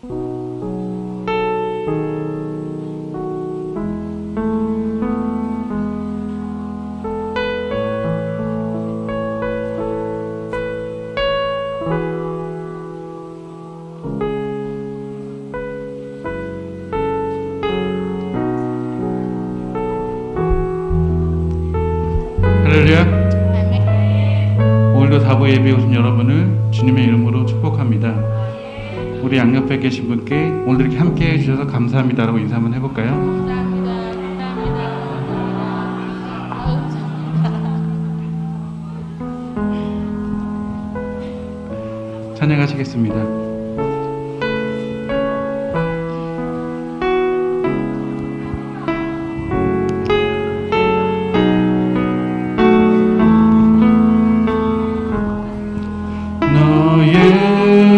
할렐루야. 오늘도 다부 예배에 오신 여러분을 주님의 이름으로 축복합니다. 우리 양옆에 계신 분께 오늘 이렇게 함께 해주셔서 감사합니다라고 인사 한번 해볼까요? 찬양하시겠습니다.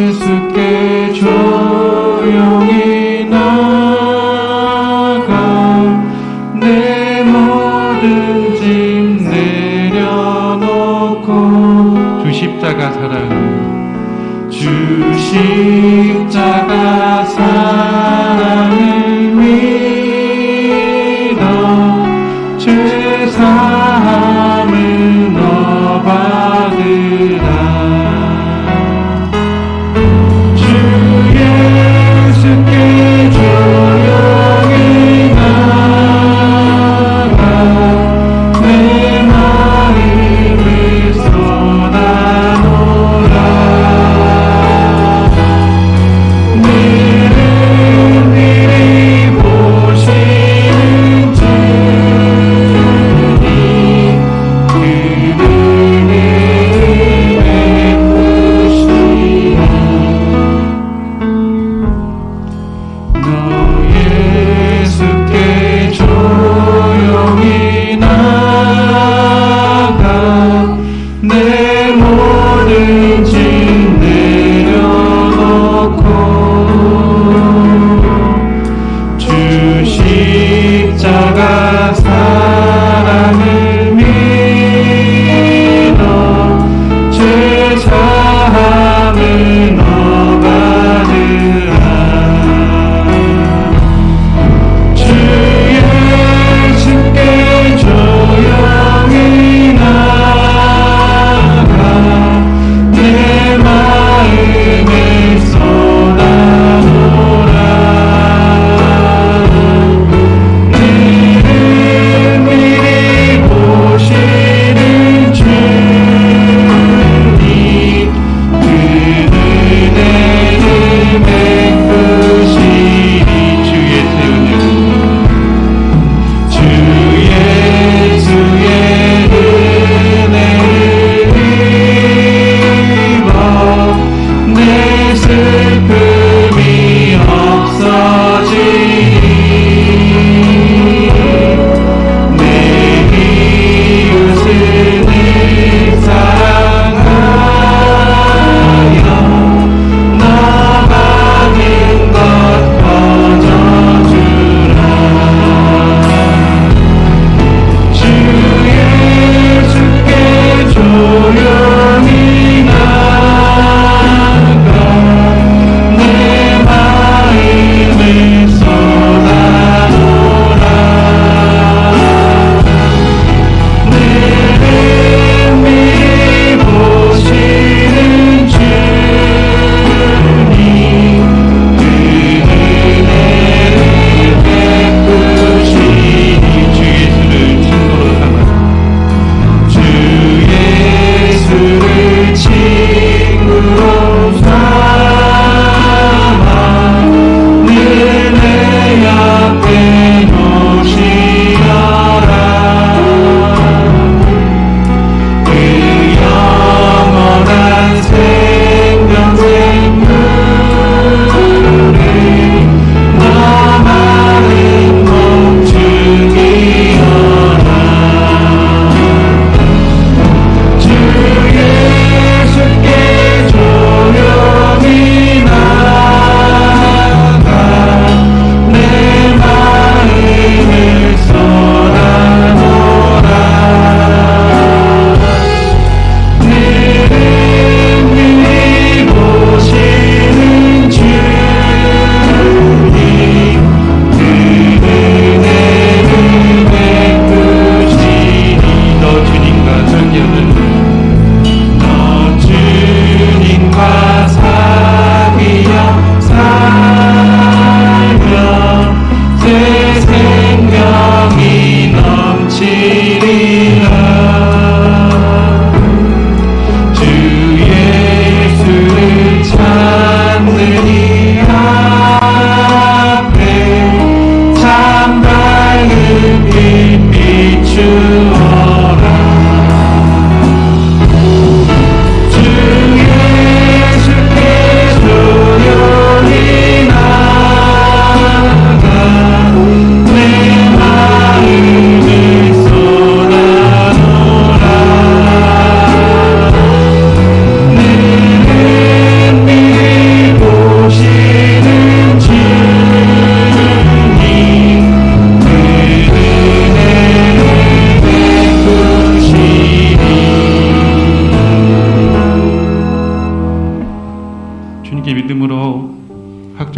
예수께 조용히 나가 내 모든 짐 내려놓고 주 십자가 사랑 주 십자가 사랑을 믿어 죄 사함을 너 받으라. 예수께 조용히 나가 내 마음을 쏟아놓으라. 너를 미리 보시는 주님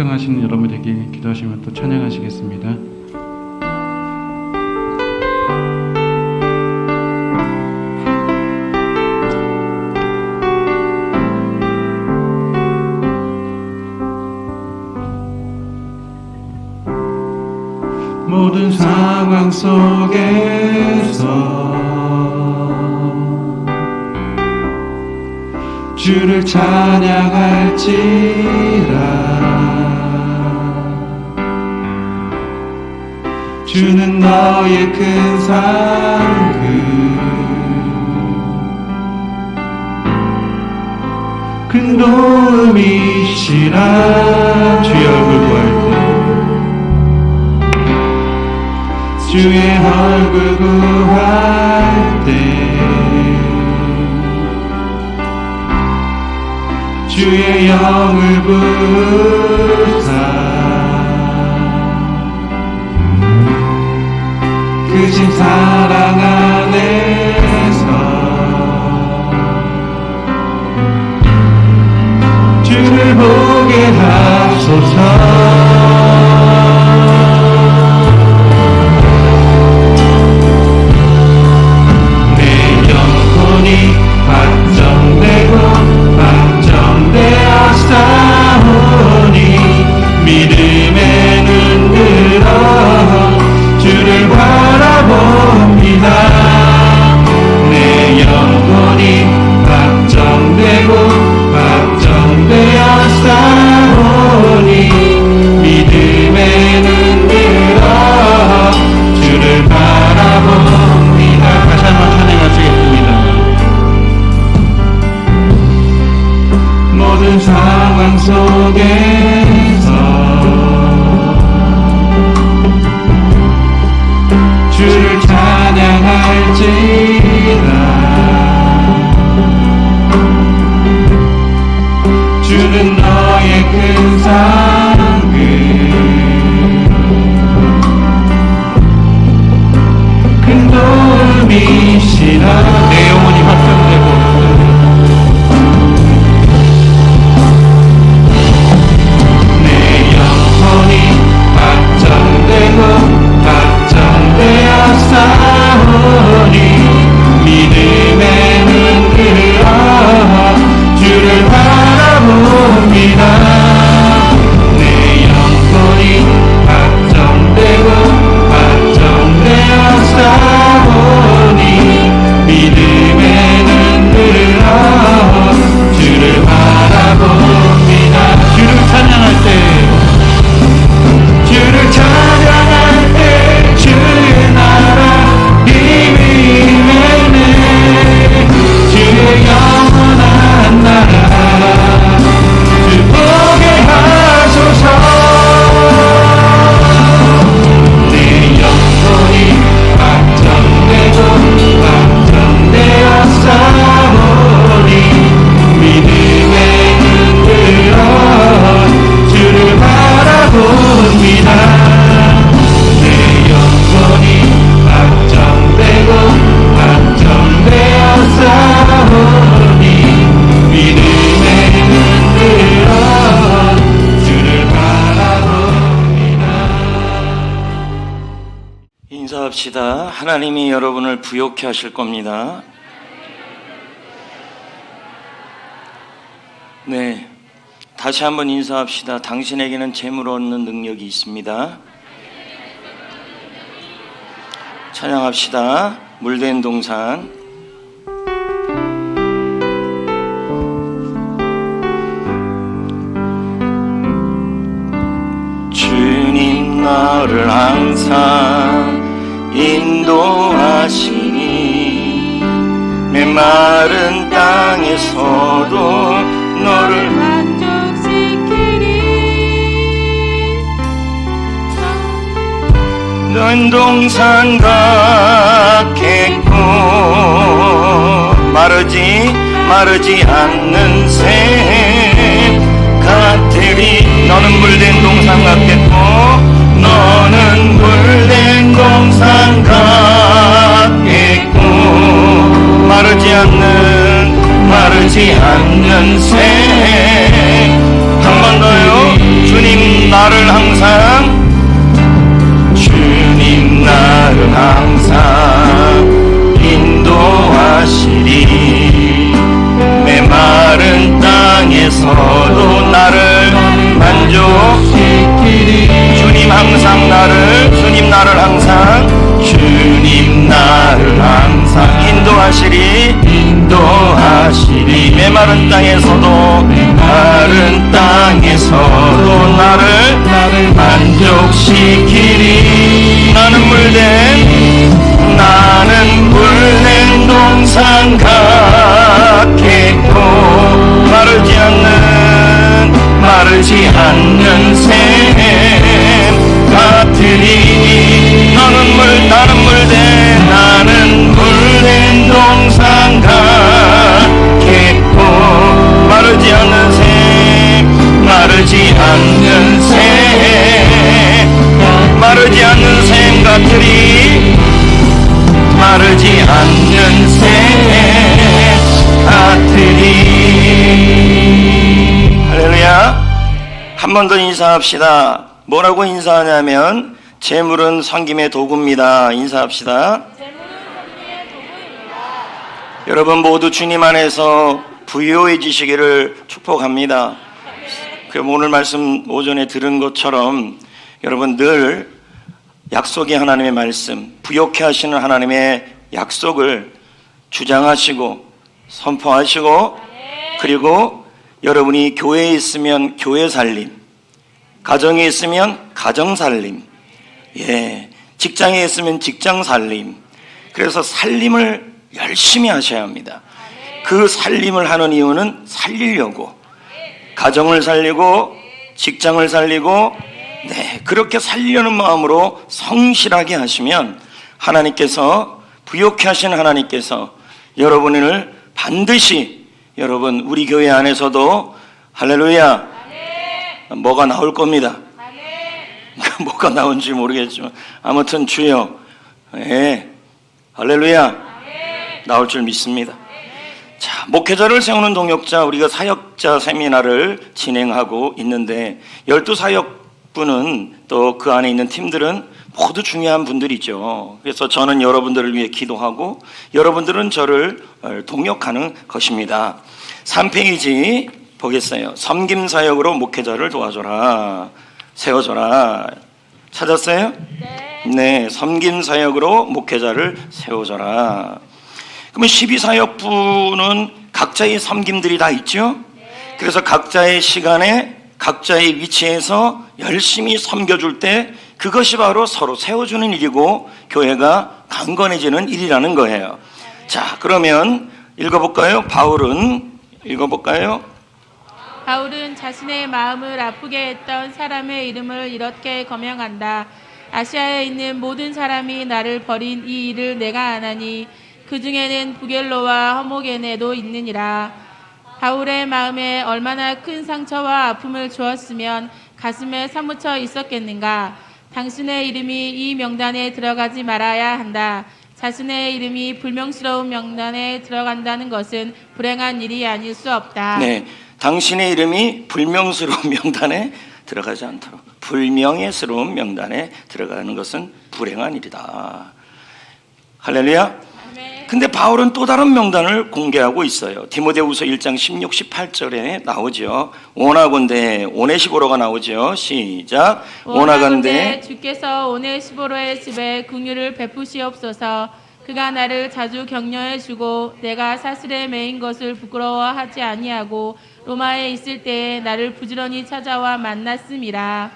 확정하시는 여러분에게 기도하시며 또 찬양하시겠습니다. 모든 상황 속에서 주를 찬양할지라. 주는 너의 큰 상급, 큰 도움이시라. 주의 얼굴 구할 때, 주의 얼굴 구할 때, 주의 영을 부사 크신 사랑 안에서 주를 보게 하소서. 내 영혼이 확정되고 확정되어 싸우니 믿음의 눈 들어 주를 바라봅니다. 내 영혼이 확정되고 확정되어 싸우니 믿음의 눈 들어 주를 바라봅니다. 다시 한번 찬양하시겠습니다. 모든 상황 속에서 주를 찬양할지라. 주는 너의 큰 상급, 큰 도움이시라. 내 영혼이 확정되고 내 영혼이 확정되고 확정되어 싸우니 믿음의 눈 들어 주를 바라봅니다. 내 영혼이 확정되고 확정되어 싸우니 믿음의 눈 들어 주를 바라봅니다. 주를 찬양할 때, 주를 찬양할 때 주의 나라 힘이 임하네. 주의 영원한 나라 주 보게 하소서. 내 영혼이 확정되고 확정되어 싸우니 믿음의 눈 들어 주를 바라봅니다. 내 영혼이 확정되고 확정되어 싸우니 믿음의 눈 들어 주를 바라봅니다. 인사합시다. 하나님이 여러분을 부욕해 하실 겁니다. 네, 다시 한번 인사합시다. 당신에게는 재물 얻는 능력이 있습니다. 찬양합시다. 물된 동산. 주님 나를 항상 인도하시니 메마른 땅에서도 너를 만족시키리. 넌 동산 같겠고 마르지 않는 샘 같으리. 너는 물된 동산 같겠고 너는 물된 동산 같겠고 마르지 않는 샘. 한 번 더요. 주님 나를 항상 주님 나를 항상 인도하시리. 메마른 땅에서도 나를 만족시키리. 주님 나를 항상 주님 나를 항상 인도하시리. 메마른 땅에서도 나를 만족시키리. 나는 물된 동산 같겠고 마르지 않는 샘 같으리. 나는 물된 동산 같겠고 마르지 않는 샘 같으리. 마르지 않는 샘 같으리. 할렐루야. 한 번 더 인사합시다. 뭐라고 인사하냐면 재물은 섬김의 도구입니다. 인사합시다. 여러분 모두 주님 안에서 부유해지시기를 축복합니다. 오늘 말씀 오전에 들은 것처럼 여러분 늘 약속의 하나님의 말씀, 부욕해 하시는 하나님의 약속을 주장하시고 선포하시고, 그리고 여러분이 교회에 있으면 교회 살림, 가정에 있으면 가정 살림, 직장에 있으면 직장 살림, 그래서 살림을 열심히 하셔야 합니다. 그 살림을 하는 이유는 살리려고, 가정을 살리고 직장을 살리고, 그렇게 살려는 마음으로 성실하게 하시면 하나님께서, 부욕해 하시는 하나님께서 여러분을 반드시, 여러분 우리 교회 안에서도 할렐루야, 뭐가 나올 겁니다. 뭐가 나온지 모르겠지만 아무튼 주여, 할렐루야, 나올 줄 믿습니다. 자, 목회자를 세우는 동역자, 우리가 사역자 세미나를 진행하고 있는데 12사역부는 또 그 안에 있는 팀들은 모두 중요한 분들이죠. 그래서 저는 여러분들을 위해 기도하고 여러분들은 저를 동역하는 것입니다. 3페이지 보겠어요. 섬김사역으로 목회자를 도와줘라, 세워줘라. 찾았어요? 네, 섬김사역으로 목회자를 세워줘라. 그러면 12사역부는 각자의 섬김들이 다 있죠? 그래서 각자의 시간에 각자의 위치에서 열심히 섬겨줄 때 그것이 바로 서로 세워주는 일이고 교회가 강건해지는 일이라는 거예요. 자, 그러면 읽어볼까요? 바울은 자신의 마음을 아프게 했던 사람의 이름을 이렇게 거명한다. 아시아에 있는 모든 사람이 나를 버린 이 일을 내가 아나니 그 중에는 부겔로와 허모게네도 있느니라. 바울의 마음에 얼마나 큰 상처와 아픔을 주었으면 가슴에 사무쳐 있었겠는가. 당신의 이름이 이 명단에 들어가지 말아야 한다. 자신의 이름이 불명스러운 명단에 들어간다는 것은 불행한 일이 아닐 수 없다. 네, 당신의 이름이 불명스러운 명단에 들어가지 않도록, 불명예스러운 명단에 들어가는 것은 불행한 일이다. 할렐루야. 근데 바울은 또 다른 명단을 공개하고 있어요. 디모데후서 1장 16, 18절에 나오죠. 원하건대, 오네시보로가 나오죠. 시작. 원하건대 주께서 오네시보로의 집에 긍휼을 베푸시옵소서. 그가 나를 자주 격려해 주고 내가 사슬에 매인 것을 부끄러워하지 아니하고 로마에 있을 때에 나를 부지런히 찾아와 만났음이라.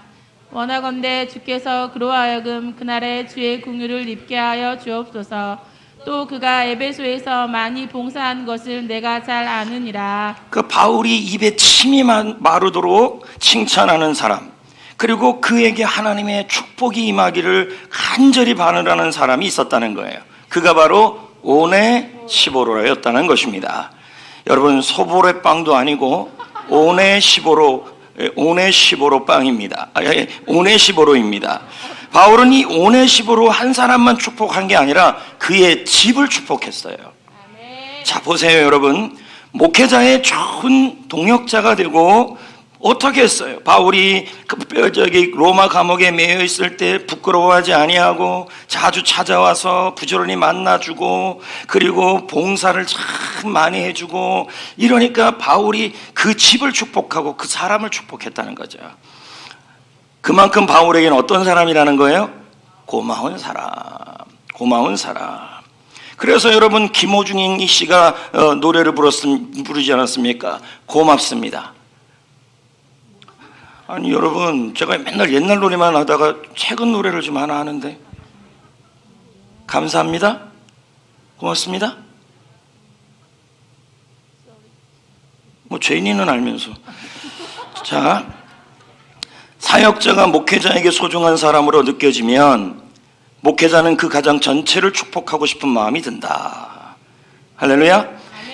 원하건대 주께서 그로 하여금 그날에 주의 긍휼을 입게 하여 주옵소서. 또 그가 에베소에서 많이 봉사한 것을 내가 잘 아느니라. 그 바울이 입에 침이 마르도록 칭찬하는 사람, 그리고 그에게 하나님의 축복이 임하기를 간절히 바라는 사람이 있었다는 거예요. 그가 바로 오네시보로였다는 것입니다. 여러분, 소보레 빵도 아니고 오네시보로 빵입니다. 오네시보로입니다. 바울은 이 오네시보로 한 사람만 축복한 게 아니라 그의 집을 축복했어요. 자, 보세요 여러분, 목회자의 좋은 동역자가 되고 어떻게 했어요? 바울이 로마 감옥에 매여 있을 때 부끄러워하지 아니하고 자주 찾아와서 부지런히 만나주고 그리고 봉사를 참 많이 해주고 이러니까 바울이 그 집을 축복하고 그 사람을 축복했다는 거죠. 그만큼 바울에게는 어떤 사람이라는 거예요? 고마운 사람, 고마운 사람. 그래서 여러분 김호중이 씨가 노래를 부르지 않았습니까? 고맙습니다. 아니 여러분, 제가 맨날 옛날 노래만 하다가 최근 노래를 좀 하나 하는데, 감사합니다, 고맙습니다. 뭐 죄인이는 알면서. 자, 사역자가 목회자에게 소중한 사람으로 느껴지면 목회자는 그 가정 전체를 축복하고 싶은 마음이 든다. 할렐루야.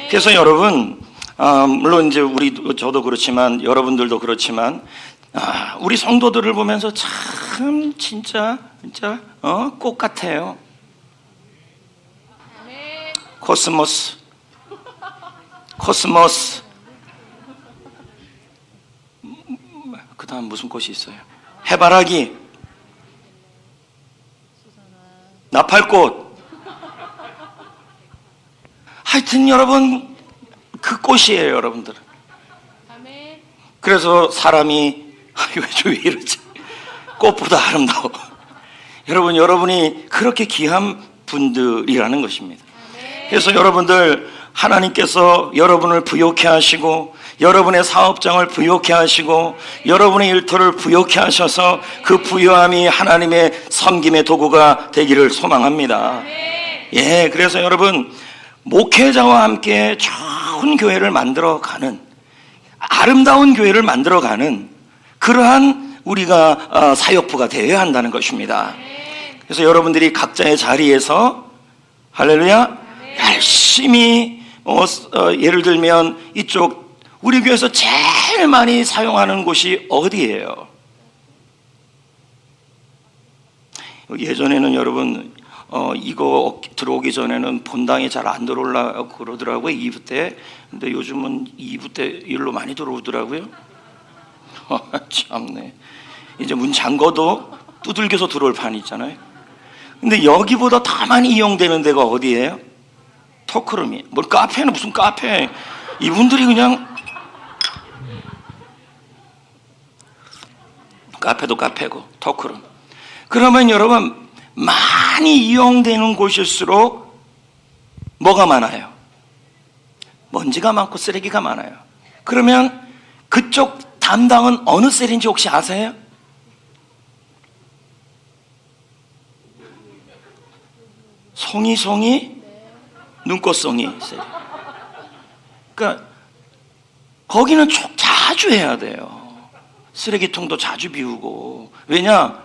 그래서 여러분, 물론 이제 저도 그렇지만 여러분들도 그렇지만 우리 성도들을 보면서 참 진짜 꽃 같아요. 코스모스. 그 다음 무슨 꽃이 있어요? 해바라기, 나팔꽃. 하여튼 여러분 그 꽃이에요, 여러분들. 그래서 사람이 왜 이러지? 꽃보다 아름다워. 여러분, 여러분이 그렇게 귀한 분들이라는 것입니다. 그래서 여러분들, 하나님께서 여러분을 부욕해 하시고 여러분의 사업장을 부욕해 하시고 여러분의 일터를 부욕해 하셔서 그 부요함이 하나님의 섬김의 도구가 되기를 소망합니다. 예, 그래서 여러분, 목회자와 함께 좋은 교회를 만들어가는, 아름다운 교회를 만들어가는 그러한 우리가 사역부가 되어야 한다는 것입니다. 그래서 여러분들이 각자의 자리에서 할렐루야 열심히 예를 들면 이쪽 우리 교회에서 제일 많이 사용하는 곳이 어디예요? 예전에는 여러분 이거 들어오기 전에는 본당에 잘 안 들어오려고 그러더라고요, 2부 때. 근데 요즘은 2부 때 일로 많이 들어오더라고요. 참네. 이제 문 잠궈도 두들겨서 들어올 판이 있잖아요. 근데 여기보다 더 많이 이용되는 데가 어디예요? 토크룸이. 뭘 카페는 무슨 카페. 이분들이 그냥 카페도 카페고 토크룸. 그러면 여러분, 많이 이용되는 곳일수록 뭐가 많아요? 먼지가 많고 쓰레기가 많아요. 그러면 그쪽 담당은 어느 셀인지 혹시 아세요? 송이 눈꽃송이 셀. 그러니까 거기는 자주 해야 돼요. 쓰레기통도 자주 비우고. 왜냐?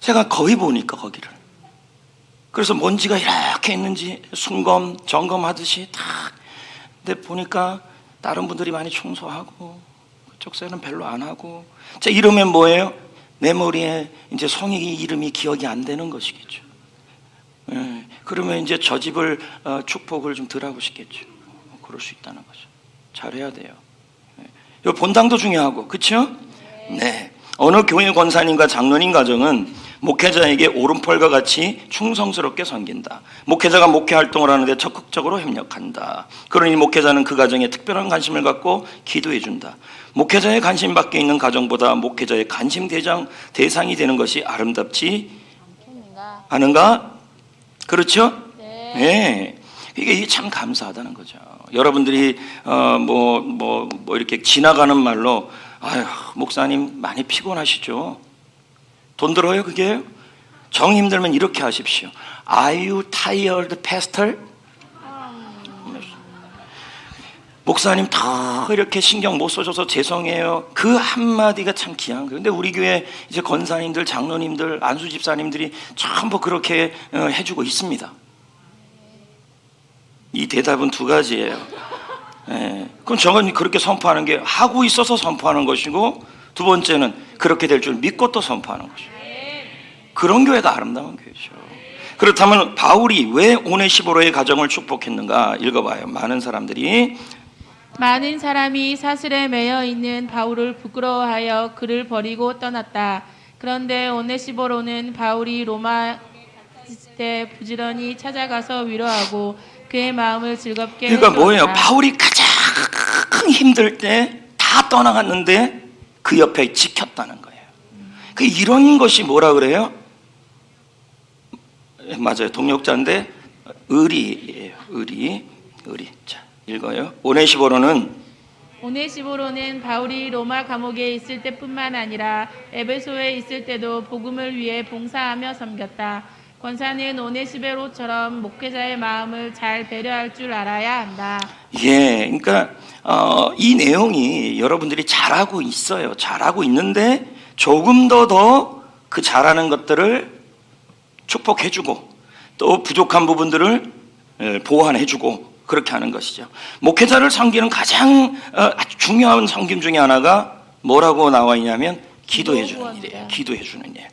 제가 거의 보니까 거기를. 그래서 먼지가 이렇게 있는지 점검하듯이 딱. 근데 보니까 다른 분들이 많이 청소하고 그쪽 셀은 별로 안 하고. 자, 이러면 뭐예요? 내 머리에 이제 송이 이름이 기억이 안 되는 것이겠죠. 예, 그러면 이제 저 집을 축복을 좀 덜 하고 싶겠죠. 그럴 수 있다는 거죠. 잘해야 돼요. 이 본당도 중요하고, 그렇죠? 네. 어느 교회 권사님과 장로님 가정은 목회자에게 오른팔과 같이 충성스럽게 섬긴다. 목회자가 목회 활동을 하는데 적극적으로 협력한다. 그러니 목회자는 그 가정에 특별한 관심을 갖고 기도해 준다. 목회자의 관심 밖에 있는 가정보다 목회자의 관심 대상이 되는 것이 아름답지 않은가? 그렇죠? 네. 이게 참 감사하다는 거죠. 여러분들이 이렇게 지나가는 말로 아유, 목사님 많이 피곤하시죠? 돈 들어요, 그게? 정 힘들면 이렇게 하십시오. Are you tired, pastor? 목사님 다 이렇게 신경 못 써줘서 죄송해요. 그 한마디가 참 귀한 거예요. 근데 우리 교회 이제 권사님들, 장로님들, 안수 집사님들이 전부 그렇게 해주고 있습니다. 이 대답은 두 가지예요. 예. 그럼 저건 그렇게 선포하는 게 하고 있어서 선포하는 것이고, 두 번째는 그렇게 될 줄 믿고 또 선포하는 것이고. 그런 교회가 아름다운 교회죠. 그렇다면 바울이 왜 오네시보로의 가정을 축복했는가 읽어봐요. 많은 사람들이 많은 사람이 사슬에 매여 있는 바울을 부끄러워하여 그를 버리고 떠났다. 그런데 오네시보로는 바울이 로마 때 부지런히 찾아가서 위로하고 그의 마음을 즐겁게 그러니까 뭐예요? 해주었다. 바울이 가장 힘들 때 다 떠나갔는데 그 옆에 지켰다는 거예요. 그 이런 것이 뭐라 그래요? 맞아요. 동역자인데 의리예요. 의리. 자, 읽어요. 오네시보로는 바울이 로마 감옥에 있을 때뿐만 아니라 에베소에 있을 때도 복음을 위해 봉사하며 섬겼다. 권사는 오네시보로처럼 목회자의 마음을 잘 배려할 줄 알아야 한다. 예, 그러니까 이 내용이 여러분들이 잘하고 있어요. 잘하고 있는데 조금 더 그 잘하는 것들을 축복해주고 또 부족한 부분들을 보완해주고 그렇게 하는 것이죠. 목회자를 섬기는 가장 아주 중요한 섬김 중에 하나가 뭐라고 나와 있냐면 기도해주는 일이에요. 기도해주는 일.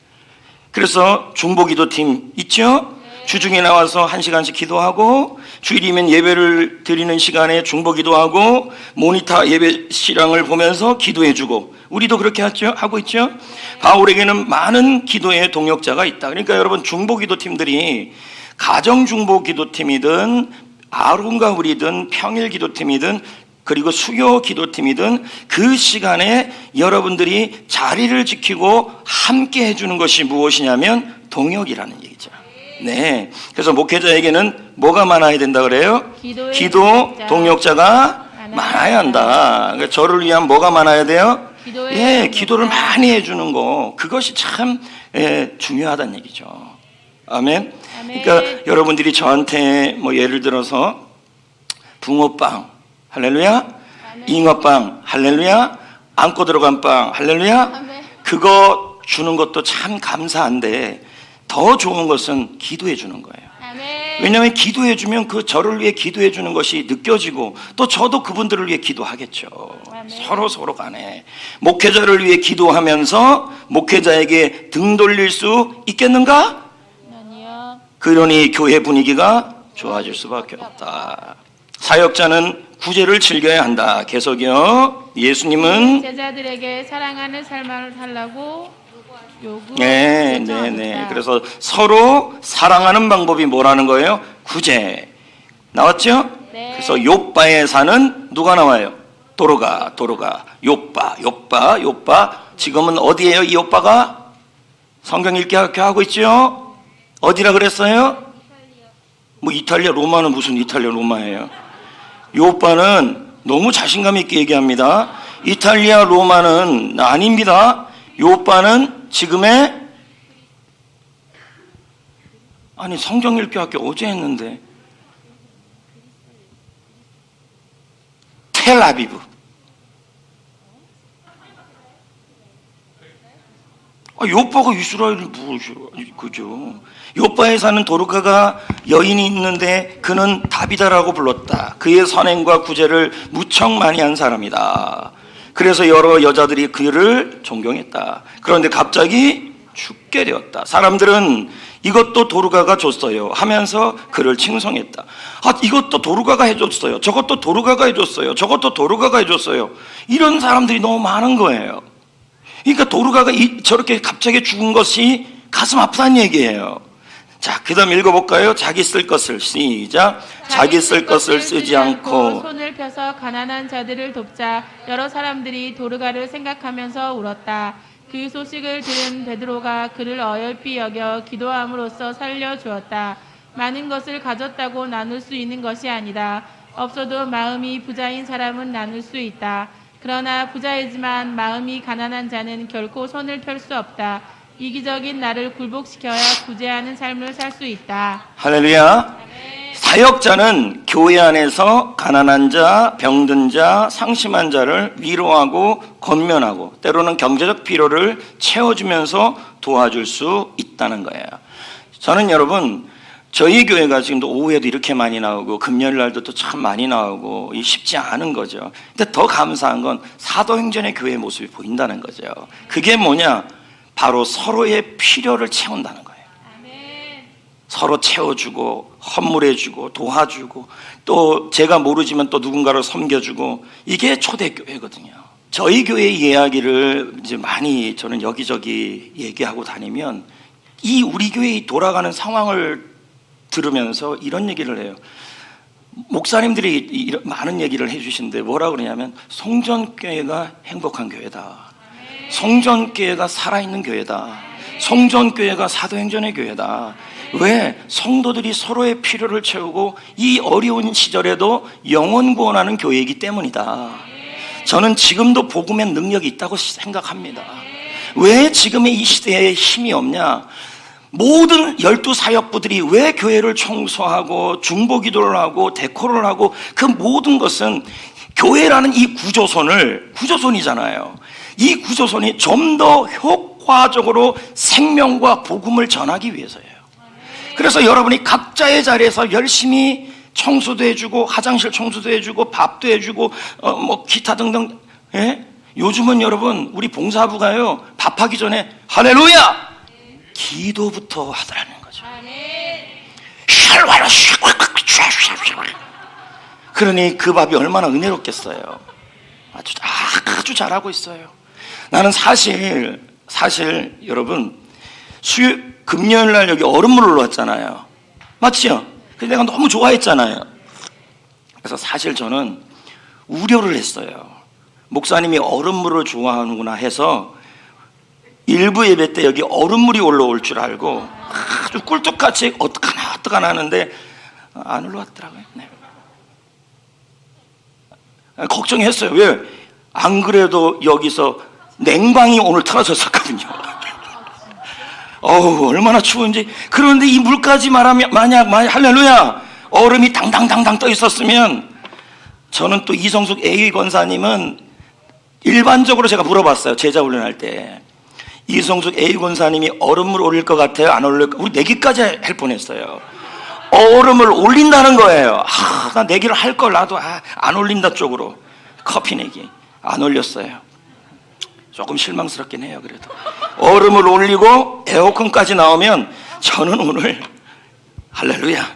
그래서 중보기도팀 있죠? 주중에 나와서 1시간씩 기도하고 주일이면 예배를 드리는 시간에 중보기도하고 모니터 예배 시랑을 보면서 기도해주고 우리도 그렇게 하고 있죠? 바울에게는 많은 기도의 동역자가 있다. 그러니까 여러분 중보기도팀들이 가정중보기도팀이든 아론과 우리든 평일기도팀이든 그리고 수요기도팀이든 그 시간에 여러분들이 자리를 지키고 함께 해주는 것이 무엇이냐면 동역이라는 얘기죠. 네, 그래서 목회자에게는 뭐가 많아야 된다 그래요? 기도 동역자가 많아야 한다. 그러니까 저를 위한 뭐가 많아야 돼요? 기도를 많이 해주는 거, 그것이 참 중요하다는 얘기죠. 아멘. 그러니까 여러분들이 저한테 뭐 예를 들어서 붕어빵 할렐루야, 잉어빵 할렐루야, 안고 들어간 빵 할렐루야, 그거 주는 것도 참 감사한데 더 좋은 것은 기도해 주는 거예요. 왜냐하면 기도해 주면 그 저를 위해 기도해 주는 것이 느껴지고 또 저도 그분들을 위해 기도하겠죠. 서로 간에 목회자를 위해 기도하면서 목회자에게 등 돌릴 수 있겠는가? 아니요. 그러니 교회 분위기가 좋아질 수밖에 없다. 사역자는 구제를 즐겨야 한다. 계속이요. 예수님은 제자들에게 사랑하는 삶을 살라고 네. 그래서 서로 사랑하는 방법이 뭐라는 거예요? 구제. 나왔죠? 네. 그래서 요빠에 사는 누가 나와요? 도로가. 요빠. 지금은 어디에요? 이 요빠가? 성경 읽기 하고 있죠? 어디라 그랬어요? 뭐 이탈리아 로마는 무슨 이탈리아 로마예요? 요빠는 너무 자신감 있게 얘기합니다. 이탈리아 로마는 아닙니다. 요빠는 지금의 성경 읽기 학교 어제 했는데 텔아비브. 요빠가 이스라엘이 무엇이요? 그죠? 요빠에 사는 도르가가 여인이 있는데 그는 다비다라고 불렀다. 그의 선행과 구제를 무척 많이 한 사람이다. 그래서 여러 여자들이 그를 존경했다. 그런데 갑자기 죽게 되었다. 사람들은 이것도 도르가가 줬어요 하면서 그를 칭송했다. 이것도 도르가가 해줬어요. 저것도 도르가가 해줬어요. 저것도 도르가가 해줬어요. 이런 사람들이 너무 많은 거예요. 그러니까 도르가가 저렇게 갑자기 죽은 것이 가슴 아프다는 얘기예요. 자, 그 다음 읽어볼까요? 자기 쓸 것을 시작. 자기 쓸 것을 쓰지 않고 손을 펴서 가난한 자들을 돕자. 여러 사람들이 도르가를 생각하면서 울었다. 그 소식을 들은 베드로가 그를 어여삐 여겨 기도함으로써 살려주었다. 많은 것을 가졌다고 나눌 수 있는 것이 아니다. 없어도 마음이 부자인 사람은 나눌 수 있다. 그러나 부자이지만 마음이 가난한 자는 결코 손을 펼 수 없다. 이기적인 나를 굴복시켜야 구제하는 삶을 살 수 있다. 할렐루야. 사역자는 교회 안에서 가난한 자, 병든 자, 상심한 자를 위로하고 권면하고 때로는 경제적 필요를 채워주면서 도와줄 수 있다는 거예요. 저는 여러분 저희 교회가 지금도 오후에도 이렇게 많이 나오고 금요일 날도 또 참 많이 나오고 쉽지 않은 거죠. 근데 더 감사한 건 사도행전의 교회의 모습이 보인다는 거죠. 그게 뭐냐? 바로 서로의 필요를 채운다는 거예요. 서로 채워주고 헌물해주고 도와주고 또 제가 모르지만 또 누군가를 섬겨주고 이게 초대교회거든요. 저희 교회 이야기를 이제 많이 저는 여기저기 얘기하고 다니면 이 우리 교회 돌아가는 상황을 들으면서 이런 얘기를 해요. 목사님들이 많은 얘기를 해주시는데 뭐라 그러냐면 송전교회가 행복한 교회다. 송전교회가 살아있는 교회다. 송전교회가 사도행전의 교회다. 왜? 성도들이 서로의 필요를 채우고 이 어려운 시절에도 영혼 구원하는 교회이기 때문이다. 저는 지금도 복음의 능력이 있다고 생각합니다. 왜 지금의 이 시대에 힘이 없냐? 모든 12사역부들이 왜 교회를 청소하고 중보기도를 하고 데코를 하고 그 모든 것은 교회라는 이 구조선이잖아요. 이 구조선이 좀 더 효과적으로 생명과 복음을 전하기 위해서예요. 그래서 여러분이 각자의 자리에서 열심히 청소도 해주고 화장실 청소도 해주고 밥도 해주고 뭐 기타 등등. 예? 요즘은 여러분 우리 봉사부가요 밥하기 전에 할렐루야 기도부터 하더라는 거죠. 그러니 그 밥이 얼마나 은혜롭겠어요. 아주 잘하고 있어요. 나는 사실 여러분 금요일 날 여기 얼음물을 놓았잖아요. 맞지요? 근데 내가 너무 좋아했잖아요. 그래서 사실 저는 우려를 했어요. 목사님이 얼음물을 좋아하는구나 해서 일부 예배 때 여기 얼음물이 올라올 줄 알고 아주 꿀떡같이 어떡하나 하는데 안 올라왔더라고요. 네. 걱정했어요. 왜? 안 그래도 여기서 냉방이 오늘 틀어졌었거든요. 어우 얼마나 추운지. 그런데 이 물까지 만약 할렐루야 얼음이 당당당당 떠 있었으면 저는 또 이성숙 A 권사님은 일반적으로 제가 물어봤어요. 제자 훈련할 때 이성숙 A 권사님이 얼음을 올릴 것 같아요? 안 올릴까? 우리 내기까지 할 뻔했어요. 얼음을 올린다는 거예요. 나 내기를 할 걸 나도 안 올린다 쪽으로 커피 내기 안 올렸어요. 조금 실망스럽긴 해요. 그래도 얼음을 올리고 에어컨까지 나오면 저는 오늘 할렐루야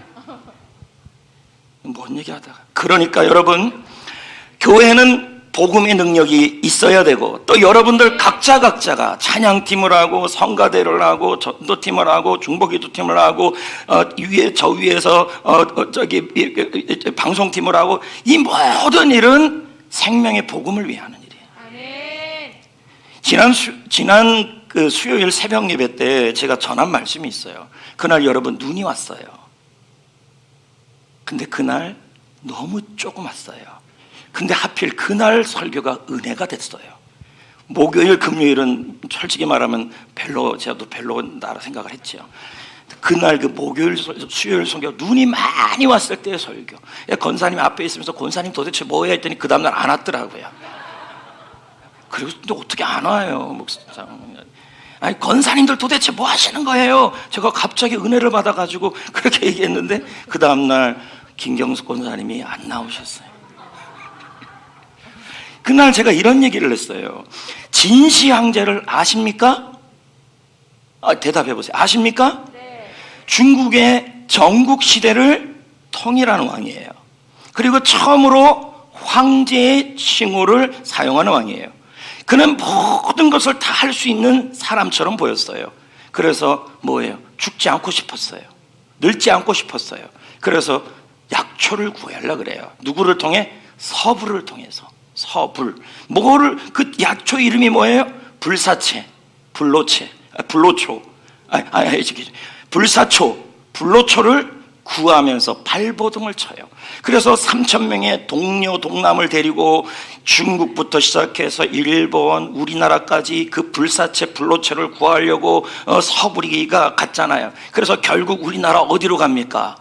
뭔 얘기하다가. 그러니까 여러분 교회는 복음의 능력이 있어야 되고 또 여러분들 각자가 찬양팀을 하고 성가대를 하고 전도팀을 하고 중보기도팀을 하고 저 위에서 방송팀을 하고 이 모든 일은 생명의 복음을 위해 하는 일이에요. 지난 그 수요일 새벽 예배 때 제가 전한 말씀이 있어요. 그날 여러분 눈이 왔어요. 근데 그날 너무 조금 왔어요. 근데 하필 그날 설교가 은혜가 됐어요. 목요일, 금요일은 솔직히 말하면 저도 별로 나라 생각을 했죠. 그날 그 목요일, 수요일 설교 눈이 많이 왔을 때의 설교. 권사님 앞에 있으면서 권사님 도대체 뭐해 했더니 그 다음날 안 왔더라고요. 그리고 또 어떻게 안 와요, 목사장. 아니 권사님들 도대체 뭐 하시는 거예요? 제가 갑자기 은혜를 받아가지고 그렇게 얘기했는데 그 다음날 김경수 권사님이 안 나오셨어요. 그날 제가 이런 얘기를 했어요. 진시 황제를 아십니까? 대답해 보세요. 아십니까? 네. 중국의 전국 시대를 통일하는 왕이에요. 그리고 처음으로 황제의 칭호를 사용하는 왕이에요. 그는 모든 것을 다 할 수 있는 사람처럼 보였어요. 그래서 뭐예요? 죽지 않고 싶었어요. 늙지 않고 싶었어요. 그래서 약초를 구하려고 그래요. 누구를 통해? 서부를 통해서. 서불. 뭐를 그 약초 이름이 뭐예요? 불사초. 불로초를 구하면서 발버둥을 쳐요. 그래서 3,000명의 동료 동남을 데리고 중국부터 시작해서 일본, 우리나라까지 그 불로초를 구하려고 서부리가 갔잖아요. 그래서 결국 우리나라 어디로 갑니까?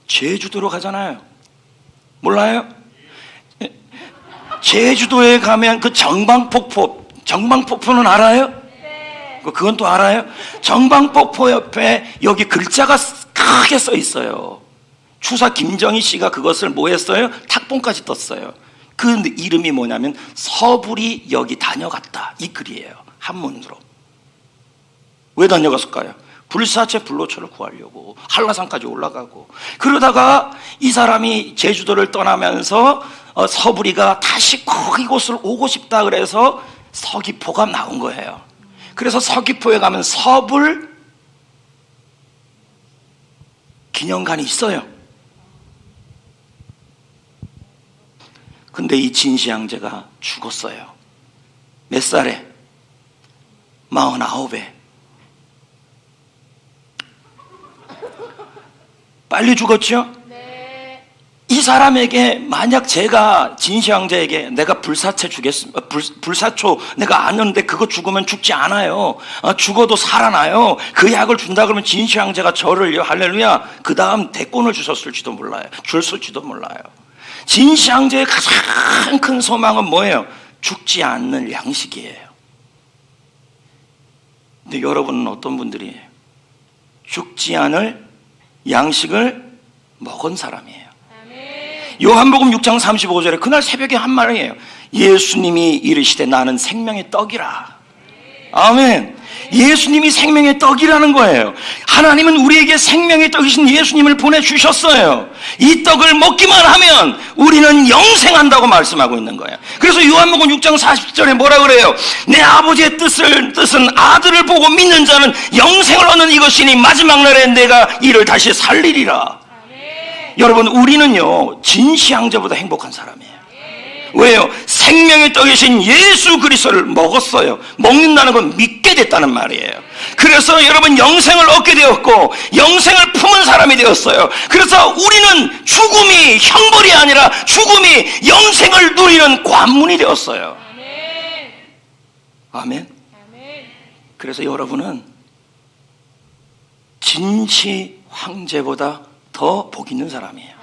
제주도로 가잖아요. 몰라요? 제주도에 가면 그 정방폭포는 알아요? 네. 그건 또 알아요? 정방폭포 옆에 여기 글자가 크게 써 있어요. 추사 김정희 씨가 그것을 뭐 했어요? 탁봉까지 떴어요. 그 이름이 뭐냐면 서불이 여기 다녀갔다 이 글이에요. 한문으로. 왜 다녀갔을까요? 불사체 불로초를 구하려고 한라산까지 올라가고, 그러다가 이 사람이 제주도를 떠나면서 서부리가 다시 이곳을 오고 싶다 그래서 서귀포가 나온 거예요. 그래서 서귀포에 가면 서불 기념관이 있어요. 근데 이 진시 형제가 죽었어요. 몇 살에? 49에. 빨리 죽었죠? 네. 이 사람에게 만약 제가 진시 형제에게 내가 불사체 주겠습니다, 불사초 내가 아는데 그거 죽으면 죽지 않아요, 죽어도 살아나요, 그 약을 준다 그러면 진시 형제가 저를요, 할렐루야, 그 다음 대권을 주셨을지도 몰라요. 줬을지도 몰라요. 진시 형제의 가장 큰 소망은 뭐예요? 죽지 않는 양식이에요. 근데 여러분은 어떤 분들이에요? 죽지 않을 양식을 먹은 사람이에요. 요한복음 6장 35절에 그날 새벽에 한 말이에요. 예수님이 이르시되 나는 생명의 떡이라. 아멘. 예수님이 생명의 떡이라는 거예요. 하나님은 우리에게 생명의 떡이신 예수님을 보내주셨어요. 이 떡을 먹기만 하면 우리는 영생한다고 말씀하고 있는 거예요. 그래서 요한복음 6장 40절에 뭐라 그래요? 내 아버지의 뜻은 아들을 보고 믿는 자는 영생을 얻는 이것이니 마지막 날에 내가 이를 다시 살리리라. 여러분, 우리는요 진시 형제보다 행복한 사람이에요. 왜요? 생명의 떡이신 예수 그리스도를 먹었어요. 먹는다는 건 믿게 됐다는 말이에요. 그래서 여러분 영생을 얻게 되었고 영생을 품은 사람이 되었어요. 그래서 우리는 죽음이 형벌이 아니라 죽음이 영생을 누리는 관문이 되었어요. 아멘. 그래서 여러분은 진시 황제보다 더 복 있는 사람이에요.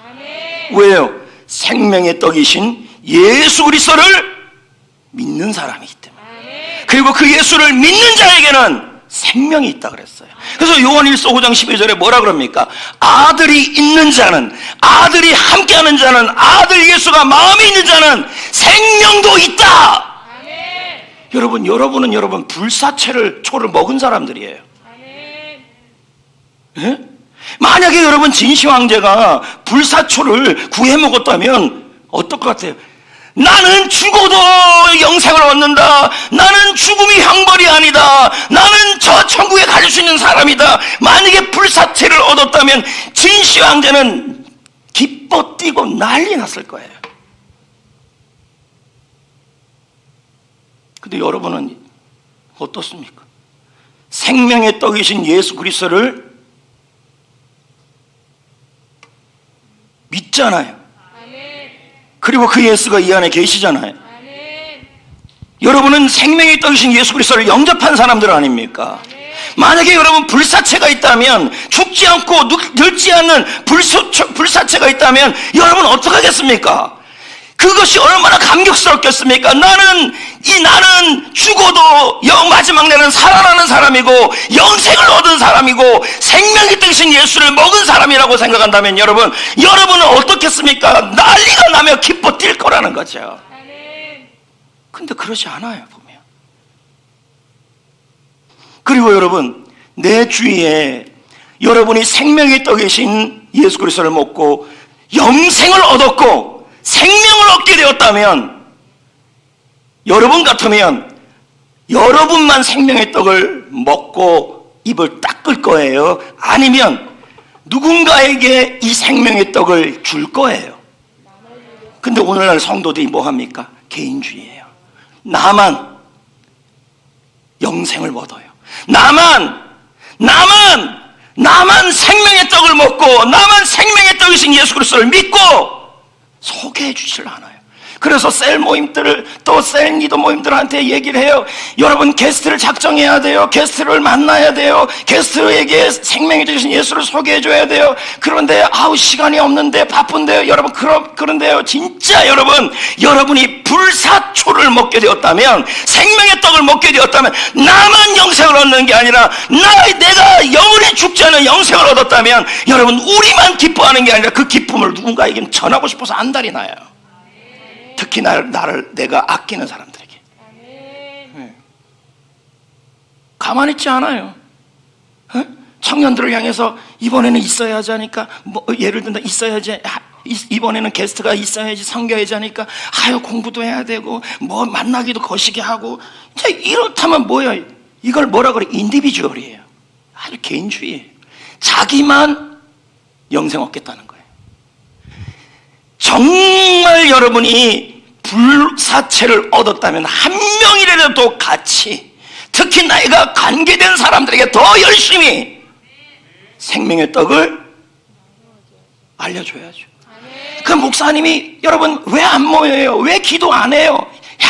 왜요? 생명의 떡이신 예수 그리스도를 믿는 사람이기 때문에. 그리고 그 예수를 믿는 자에게는 생명이 있다 그랬어요. 그래서 요한일서 5장 12절에 뭐라 그럽니까? 아들이 있는 자는, 아들이 함께하는 자는, 아들 예수가 마음에 있는 자는 생명도 있다. 여러분은 여러분 불사체를 초를 먹은 사람들이에요. 예? 만약에 여러분 진시 황제가 불사초를 구해 먹었다면 어떨 것 같아요? 나는 죽어도 영생을 얻는다, 나는 죽음이 형벌이 아니다, 나는 저 천국에 갈 수 있는 사람이다. 만약에 불사체를 얻었다면 진시 황제는 기뻐 뛰고 난리 났을 거예요. 근데 여러분은 어떻습니까? 생명의 떡이신 예수 그리스도를 믿잖아요. 그리고 그 예수가 이 안에 계시잖아요. 여러분은 생명의 떡이신 예수 그리스도를 영접한 사람들 아닙니까? 만약에 여러분 불사체가 있다면, 죽지 않고 늙지 않는 불사체가 있다면 여러분 어떡하겠습니까? 그것이 얼마나 감격스럽겠습니까? 나는 죽어도 마지막 날은 살아나는 사람이고 영생을 얻은 사람이고 생명의 뜻인 예수를 먹은 사람이라고 생각한다면 여러분은 어떻겠습니까? 난리가 나며 기뻐 뛸 거라는 거죠. 근데 그러지 않아요, 보면. 그리고 여러분, 내 주위에 여러분이 생명의 떡이신 예수 그리스도를 먹고 영생을 얻었고 생명을 얻게 되었다면, 여러분 같으면 여러분만 생명의 떡을 먹고 입을 닦을 거예요? 아니면 누군가에게 이 생명의 떡을 줄 거예요? 근데 오늘날 성도들이 뭐 합니까? 개인주의예요. 나만 영생을 얻어요. 나만 생명의 떡을 먹고 나만 생명의 떡이신 예수 그리스도를 믿고 소개해 주질 않아요. 그래서 셀 모임들을, 또 셀 리더 모임들한테 얘기를 해요. 여러분 게스트를 작정해야 돼요. 게스트를 만나야 돼요. 게스트에게 생명이 되신 예수를 소개해 줘야 돼요. 그런데 시간이 없는데 바쁜데요. 여러분 그런데요, 진짜 여러분이 불사초를 먹게 되었다면, 생명의 떡을 먹게 되었다면, 나만 영생을 얻는 게 아니라 내가 영원히 죽지 않은 영생을 얻었다면, 여러분 우리만 기뻐하는 게 아니라 그 기쁨을 누군가에게 전하고 싶어서 안달이 나요. 특히 내가 아끼는 사람들에게. 가만히 있지 않아요. 청년들을 향해서 이번에는 있어야지 하니까 뭐 예를 들면 있어야지, 이번에는 게스트가 있어야지, 섬겨야지 하니까 아유 공부도 해야 되고 뭐 만나기도 거시기 하고, 이제 이렇다면 뭐야, 이걸 뭐라 그래? 인디비주얼이에요. 아주 개인주의예요. 자기만 영생 얻겠다는 거예요. 정말 여러분이 불사체를 얻었다면 한 명이라도 같이, 특히 나이가 관계된 사람들에게 더 열심히 생명의 떡을 알려줘야죠. 그 목사님이 여러분 왜 안 모여요? 왜 기도 안 해요? 야,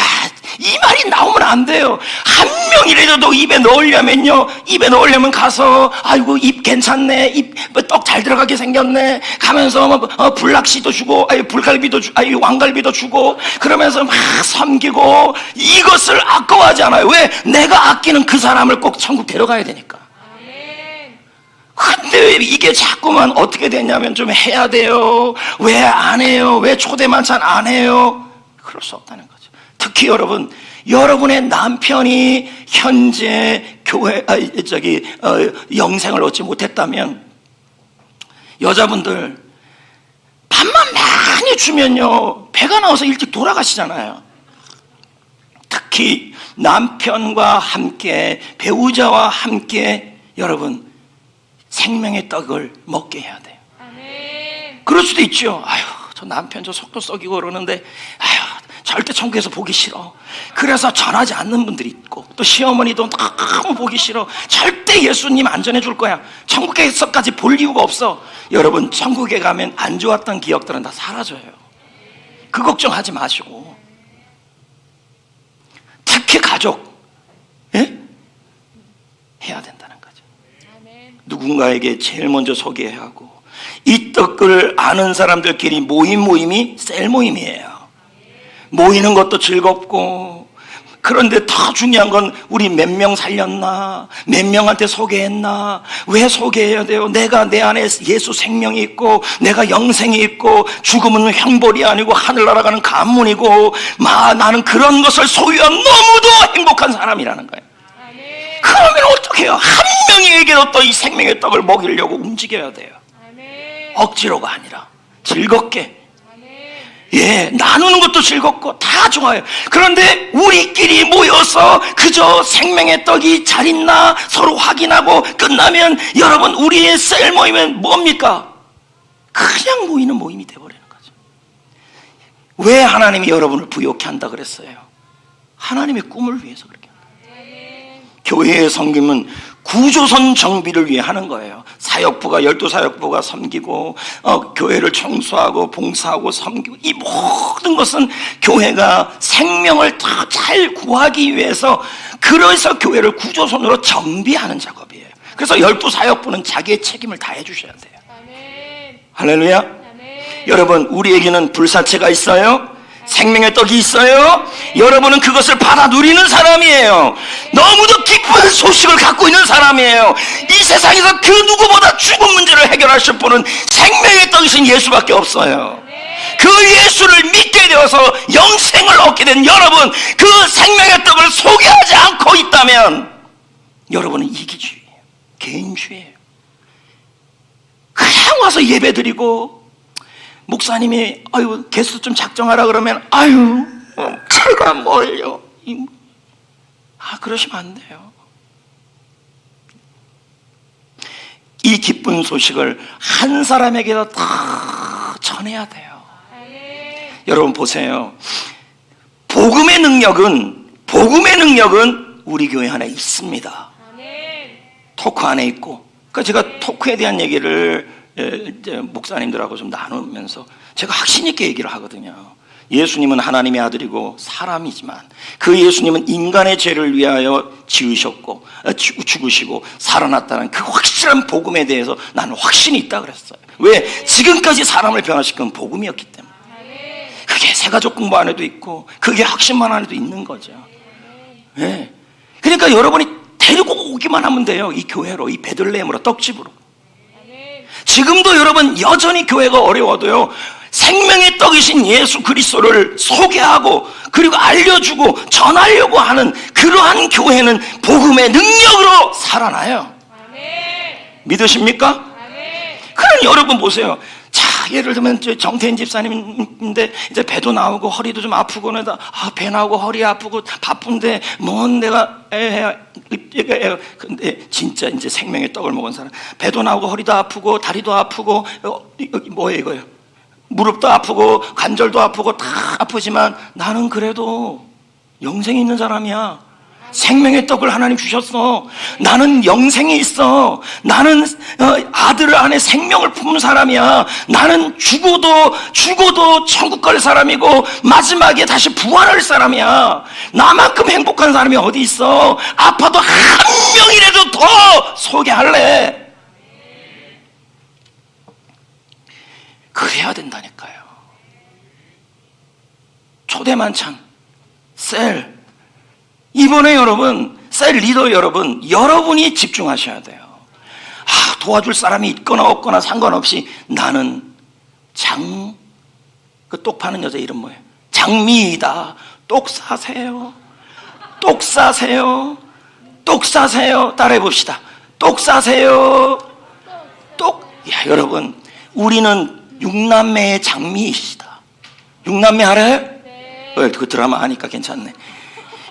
이 말이 나오면 안 돼요. 한 명이라도 입에 넣으려면요, 입에 넣으려면 가서 아이고 입 괜찮네, 입 떡 잘 들어가게 생겼네 가면서 불락시도 주고, 불갈비도 주고, 왕갈비도 주고, 그러면서 막 섬기고, 이것을 아까워하지 않아요. 왜? 내가 아끼는 그 사람을 꼭 천국 데려가야 되니까. 근데 이게 자꾸만 어떻게 됐냐면, 좀 해야 돼요. 왜 안 해요? 왜 초대 만찬 안 해요? 그럴 수 없다는 거죠. 특히 여러분, 여러분의 남편이 현재 교회 영생을 얻지 못했다면, 여자분들 밥만 많이 주면요 배가 나와서 일찍 돌아가시잖아요. 특히 남편과 함께, 배우자와 함께 여러분 생명의 떡을 먹게 해야 돼요. 그럴 수도 있죠. 아유, 저 남편 저 속도 썩이고 그러는데 아유 절대 천국에서 보기 싫어. 그래서 전하지 않는 분들이 있고, 또 시어머니도 너무 보기 싫어. 절대 예수님 안 전해줄 거야. 천국에서까지 볼 이유가 없어. 여러분, 천국에 가면 안 좋았던 기억들은 다 사라져요. 그 걱정하지 마시고. 특히 가족, 예? 해야 된다는 거죠. 누군가에게 제일 먼저 소개해야 하고, 이 떡을 아는 사람들끼리 모임이 셀 모임이에요. 모이는 것도 즐겁고, 그런데 더 중요한 건 우리 몇 명 살렸나, 몇 명한테 소개했나. 왜 소개해야 돼요? 내가 내 안에 예수 생명이 있고, 내가 영생이 있고, 죽음은 형벌이 아니고 하늘나라 가는 관문이고, 나는 그런 것을 소유한 너무도 행복한 사람이라는 거예요. 그러면 어떻게 해요? 한 명에게도 또 이 생명의 떡을 먹이려고 움직여야 돼요. 억지로가 아니라 즐겁게. 예, 나누는 것도 즐겁고 다 좋아요. 그런데 우리끼리 모여서 그저 생명의 떡이 잘 있나 서로 확인하고 끝나면, 여러분 우리의 셀 모임은 뭡니까? 그냥 모이는 모임이 돼버리는 거죠. 왜 하나님이 여러분을 부욕해 한다 그랬어요? 하나님의 꿈을 위해서 그렇게 한다. 교회의 섬김은 구조선 정비를 위해 하는 거예요. 사역부가 12사역부가 섬기고, 교회를 청소하고 봉사하고 섬기고, 이 모든 것은 교회가 생명을 더 잘 구하기 위해서, 그래서 교회를 구조선으로 정비하는 작업이에요. 그래서 12사역부는 자기의 책임을 다해 주셔야 돼요. 할렐루야. 여러분, 우리에게는 불사체가 있어요. 생명의 떡이 있어요. 여러분은 그것을 받아 누리는 사람이에요. 너무도 기쁜 소식을 갖고 있는 사람이에요. 이 세상에서 그 누구보다 죽음 문제를 해결하실 분은 생명의 떡이신 예수밖에 없어요. 그 예수를 믿게 되어서 영생을 얻게 된 여러분, 그 생명의 떡을 소개하지 않고 있다면 여러분은 이기주의예요. 개인주의예요. 그냥 와서 예배드리고, 목사님이 아유 개수 좀 작정하라 그러면 아유 제가 뭘요? 그러시면 안 돼요. 이 기쁜 소식을 한 사람에게도 다 전해야 돼요. 여러분 보세요. 복음의 능력은 우리 교회 안에 있습니다. 토크 안에 있고, 그러니까 제가 토크에 대한 얘기를 이제 목사님들하고 좀 나누면서 제가 확신 있게 얘기를 하거든요. 예수님은 하나님의 아들이고 사람이지만, 그 예수님은 인간의 죄를 위하여 지으셨고 죽으시고 살아났다는 그 확실한 복음에 대해서 나는 확신이 있다 그랬어요. 왜? 지금까지 사람을 변화시킨 복음이었기 때문에. 그게 새가족 공부 안에도 있고, 그게 확신만 안에도 있는 거죠. 네. 그러니까 여러분이 데리고 오기만 하면 돼요. 이 교회로, 이 베들레헴으로, 떡집으로. 지금도 여러분 여전히 교회가 어려워도요, 생명의 떡이신 예수 그리스도를 소개하고 그리고 알려주고 전하려고 하는 그러한 교회는 복음의 능력으로 살아나요. 믿으십니까? 그럼 여러분 보세요. 자, 예를 들면 정태인 집사님인데 이제 배도 나오고 허리도 좀 아프고 배 나오고 허리 아프고 바쁜데 뭔 내가 근데 진짜 이제 생명의 떡을 먹은 사람, 배도 나오고 허리도 아프고 다리도 아프고 뭐예요 이거요? 무릎도 아프고 관절도 아프고 다 아프지만 나는 그래도 영생이 있는 사람이야. 생명의 떡을 하나님 주셨어. 나는 영생이 있어. 나는 아들 안에 생명을 품은 사람이야. 나는 죽어도 천국 갈 사람이고 마지막에 다시 부활할 사람이야. 나만큼 행복한 사람이 어디 있어? 아파도 한 명이라도 더 소개할래. 그래야 된다니까요. 초대 만찬, 셀, 이번에 여러분, 셀 리더 여러분이 집중하셔야 돼요. 도와줄 사람이 있거나 없거나 상관없이 나는 그 똑 파는 여자 이름 뭐예요? 장미이다. 똑 사세요. 똑 사세요. 똑 사세요. 따라해 봅시다. 똑 사세요. 야, 여러분, 우리는 육남매의 장미이시다. 육남매 알아요? 그 드라마 아니까 괜찮네.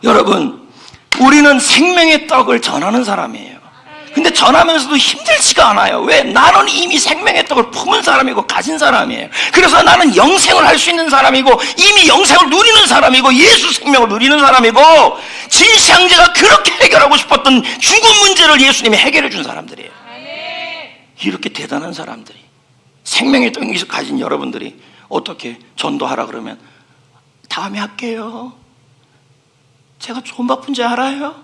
여러분, 우리는 생명의 떡을 전하는 사람이에요. 근데 전하면서도 힘들지가 않아요. 왜? 나는 이미 생명의 떡을 품은 사람이고 가진 사람이에요. 그래서 나는 영생을 할 수 있는 사람이고 이미 영생을 누리는 사람이고 예수 생명을 누리는 사람이고 진시황제가 그렇게 해결하고 싶었던 죽음 문제를 예수님이 해결해 준 사람들이에요. 이렇게 대단한 사람들이, 생명의 떡을 가진 여러분들이 어떻게 전도하라 그러면 다음에 할게요. 제가 좀 바쁜지 알아요?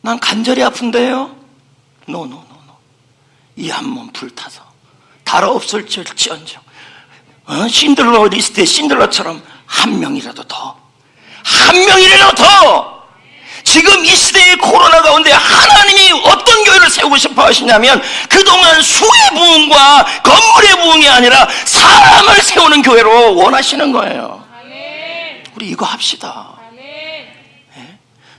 난 간절히 아픈데요. 노. 이 한 몸 불타서 달아 없을지언정 신들러 리스트의 신들러처럼 한 명이라도 더 지금 이 시대의 코로나 가운데 하나님이 어떤 교회를 세우고 싶어 하시냐면 그동안 수의 부흥과 건물의 부흥이 아니라 사람을 세우는 교회로 원하시는 거예요. 우리 이거 합시다.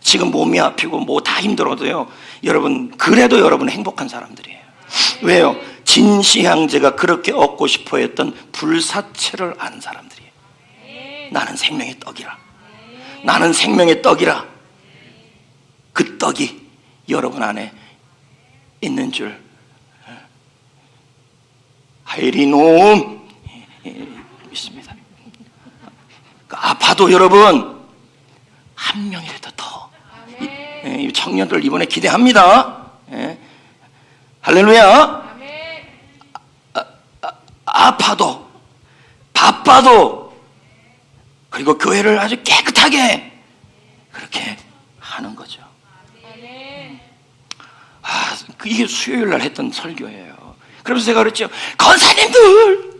지금 몸이 아프고 뭐 다 힘들어도요, 여러분, 그래도 여러분은 행복한 사람들이에요. 왜요? 진시황제가 그렇게 얻고 싶어 했던 불사체를 아는 사람들이에요. 나는 생명의 떡이라. 나는 생명의 떡이라. 그 떡이 여러분 안에 있는 줄 하이리놈 믿습니다. 아파도 여러분 한 명이라도 더. 이 청년들 이번에 기대합니다. 할렐루야. 아파도 바빠도 그리고 교회를 아주 깨끗하게 그렇게 하는 거죠. 이게 수요일 날 했던 설교예요. 그러면서 제가 그랬죠. 권사님들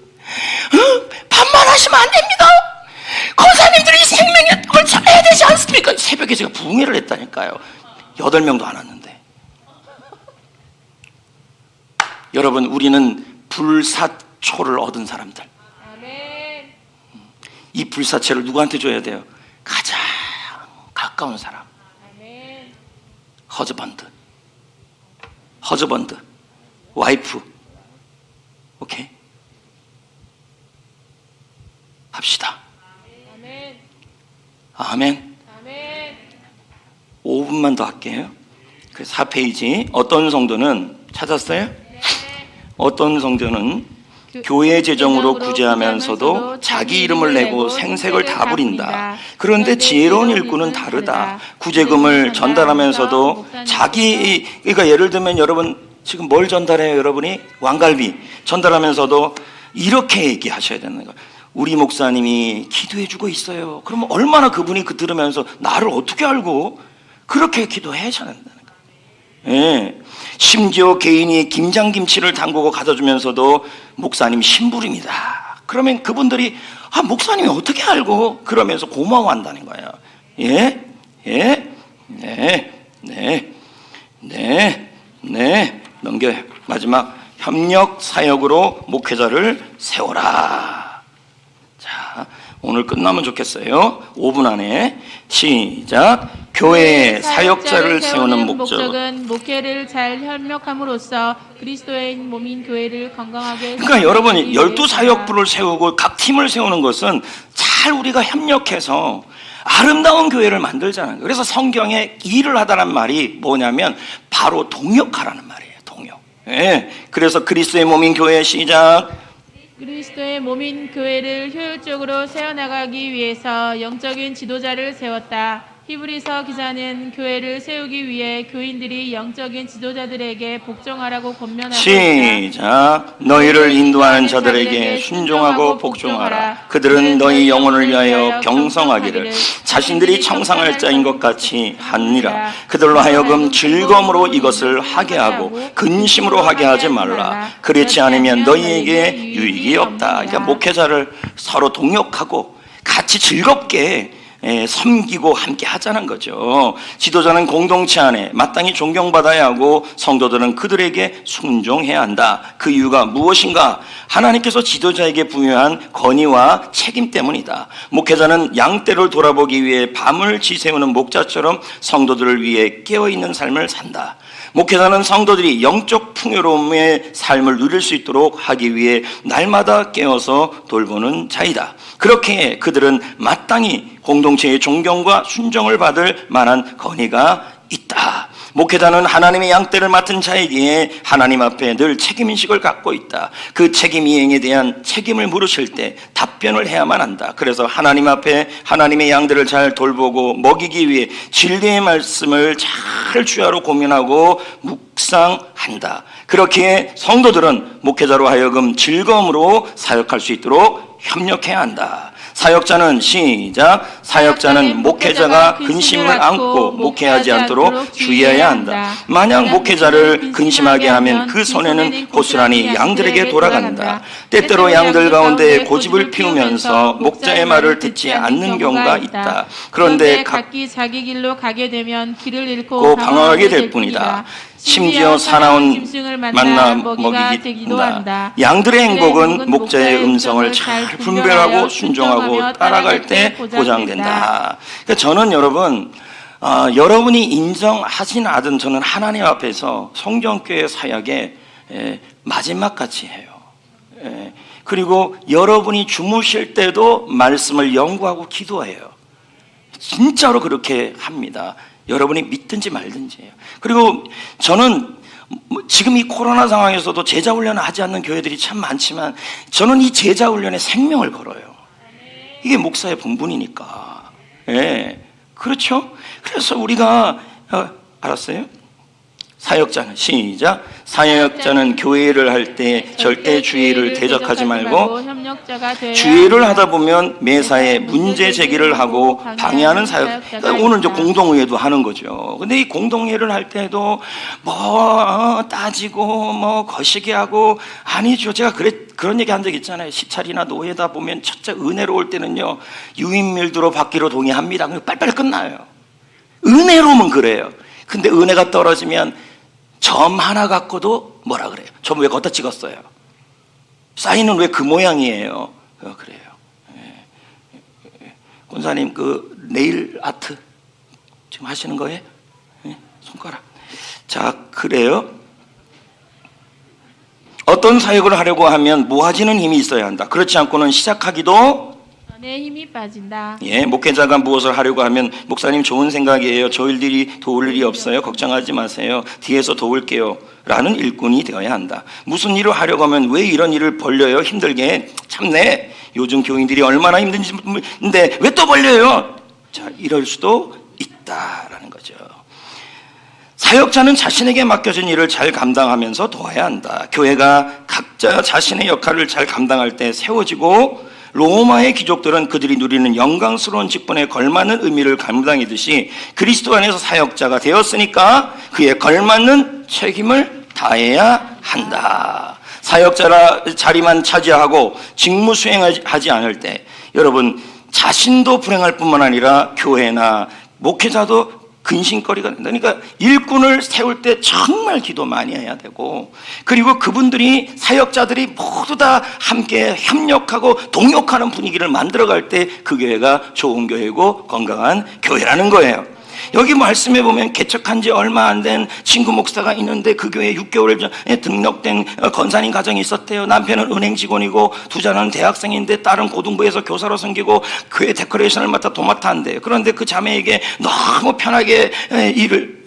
반말하시면 안 됩니다. 권사님들이 생명의 떡을 전해야 되지 않습니까? 새벽에 제가 부흥회를 했다니까요. 8명도 안 왔는데. 여러분, 우리는 불사초를 얻은 사람들. 이 불사체를 누구한테 줘야 돼요? 가장 가까운 사람. 허즈번드, 와이프. 오케이? 합시다. 아멘. 5분만 더 할게요. 그 4페이지. 어떤 성도는 찾았어요? 어떤 성도는 교회 재정으로 구제하면서도 자기 이름을 내고 생색을 다 부린다. 그런데 지혜로운 일꾼은 다르다. 구제금을 전달하면서도 그러니까 예를 들면 여러분 지금 뭘 전달해요? 여러분이 왕갈비 전달하면서도 이렇게 얘기하셔야 되는 거예요. 우리 목사님이 기도해주고 있어요. 그러면 얼마나 그분이 들으면서 나를 어떻게 알고 그렇게 기도해줘야 된다는 거예요. 심지어 개인이 김장김치를 담그고 가져 주면서도 목사님 심부름이다. 그러면 그분들이 목사님이 어떻게 알고 그러면서 고마워한다는 거예요. 네. 넘겨요. 마지막 협력 사역으로 목회자를 세워라. 자, 오늘 끝나면 좋겠어요. 5분 안에. 시작. 교회의 사역자를 세우는 목적은 목회를 잘 협력함으로써 그리스도의 몸인 교회를 건강하게. 그러니까 여러분 12사역부를 세우고 각 팀을 세우는 것은 잘 우리가 협력해서 아름다운 교회를 만들자는 거예요. 그래서 성경에 일을 하다는 말이 뭐냐면 바로 동역하라는 말이에요. 동역. 예. 그래서 그리스도의 몸인 교회 시작. 그리스도의 몸인 교회를 효율적으로 세워나가기 위해서 영적인 지도자를 세웠다. 히브리서 기자는 교회를 세우기 위해 교인들이 영적인 지도자들에게 복종하라고 권면하고 시작. 너희를 인도하는 자들에게 순종하고 복종하라. 그들은 너희 영혼을 위하여 경성하기를 자신들이 청상할 자인 것 같이 하니라. 그들로 하여금 즐거움으로 이것을 하게 하고 근심으로 하게 하지 말라. 그렇지 않으면 너희에게 유익이 없다. 그러니까 목회자를 서로 동역하고 같이 즐겁게 섬기고 함께 하자는 거죠. 지도자는 공동체 안에 마땅히 존경받아야 하고 성도들은 그들에게 순종해야 한다. 그 이유가 무엇인가? 하나님께서 지도자에게 부여한 권위와 책임 때문이다. 목회자는 양떼를 돌아보기 위해 밤을 지새우는 목자처럼 성도들을 위해 깨어있는 삶을 산다. 목회자는 성도들이 영적 풍요로움의 삶을 누릴 수 있도록 하기 위해 날마다 깨어서 돌보는 자이다. 그렇게 그들은 마땅히 공동체의 존경과 순종을 받을 만한 권위가 있다. 목회자는 하나님의 양떼를 맡은 자이기에 하나님 앞에 늘 책임인식을 갖고 있다. 그 책임 이행에 대한 책임을 물으실 때 답변을 해야만 한다. 그래서 하나님 앞에 하나님의 양들을 잘 돌보고 먹이기 위해 진리의 말씀을 잘 주야로 고민하고 묵상한다. 그렇기에 성도들은 목회자로 하여금 즐거움으로 사역할 수 있도록 협력해야 한다. 사역자는 시작. 사역자는 목회자가 근심을 안고 목회하지 않도록 주의해야 한다. 만약 목회자를 근심하게 하면 그 손해는 고스란히 양들에게 돌아간다. 때때로 양들 가운데 고집을 피우면서 목자의 말을 듣지 않는 경우가 있다. 그런데 각기 자기 길로 가게 되면 길을 잃고 방황하게 될 뿐이다. 심지어 사나운 짐승을 만나 먹이기도 되기도 한다. 양들의 행복은 목자의 음성을 잘 분별하고 순종하고 따라갈 때 보장된다. 그러니까 저는 여러분, 여러분이 인정하진 않든 저는 하나님 앞에서 성경교회 사역의 마지막 같이 해요. 그리고 여러분이 주무실 때도 말씀을 연구하고 기도해요. 진짜로 그렇게 합니다. 여러분이 믿든지 말든지예요. 그리고 저는 지금 이 코로나 상황에서도 제자훈련을 하지 않는 교회들이 참 많지만 저는 이 제자훈련에 생명을 걸어요. 이게 목사의 본분이니까. 예, 그렇죠? 그래서 우리가 알았어요? 사역자는 시작. 사역자는 교회를 할 때 절대 주의를 대적하지 말고 주의를 하다 보면 매사에 문제 제기를 하고 방해하는 사역. 오늘 이제 공동회의도 하는 거죠. 근데 이 공동회의를 할 때도 뭐 따지고 뭐 거시기 하고 아니죠. 제가 그런 얘기 한 적 있잖아요. 시찰이나 노예다 보면 첫째 은혜로울 때는요 유인밀도로 받기로 동의합니다. 그럼 빨리빨리 끝나요. 은혜로우면 그래요. 근데 은혜가 떨어지면 점 하나 갖고도 뭐라 그래요? 점 왜 걷다 찍었어요? 사인은 왜 그 모양이에요? 그래요. 권사님 그 네일 아트 지금 하시는 거예요? 손가락. 자, 그래요. 어떤 사역을 하려고 하면 모아지는 힘이 있어야 한다. 그렇지 않고는 시작하기도 내 힘이 빠진다. 예, 목회자가 무엇을 하려고 하면 목사님 좋은 생각이에요. 저 일들이 도울 일이 없어요. 걱정하지 마세요. 뒤에서 도울게요. 라는 일꾼이 되어야 한다. 무슨 일을 하려고 하면 왜 이런 일을 벌려요? 힘들게. 참네. 요즘 교인들이 얼마나 힘든데 왜 또 벌려요? 자, 이럴 수도 있다라는 거죠. 사역자는 자신에게 맡겨진 일을 잘 감당하면서 도와야 한다. 교회가 각자 자신의 역할을 잘 감당할 때 세워지고 로마의 귀족들은 그들이 누리는 영광스러운 직분에 걸맞는 의미를 감당하듯이 그리스도 안에서 사역자가 되었으니까 그에 걸맞는 책임을 다해야 한다. 사역자라 자리만 차지하고 직무 수행하지 않을 때 여러분 자신도 불행할 뿐만 아니라 교회나 목회자도 근심거리가 된다. 그러니까 일꾼을 세울 때 정말 기도 많이 해야 되고, 그리고 그분들이 사역자들이 모두 다 함께 협력하고 동역하는 분위기를 만들어갈 때 그 교회가 좋은 교회고 건강한 교회라는 거예요. 여기 말씀해 보면 개척한 지 얼마 안 된 친구 목사가 있는데 그 교회에 6개월 전에 등록된 권사님 가정이 있었대요. 남편은 은행 직원이고 두자는 대학생인데 딸은 고등부에서 교사로 섬기고 교회 데코레이션을 맡아 도맡아 한대요. 그런데 그 자매에게 너무 편하게 일을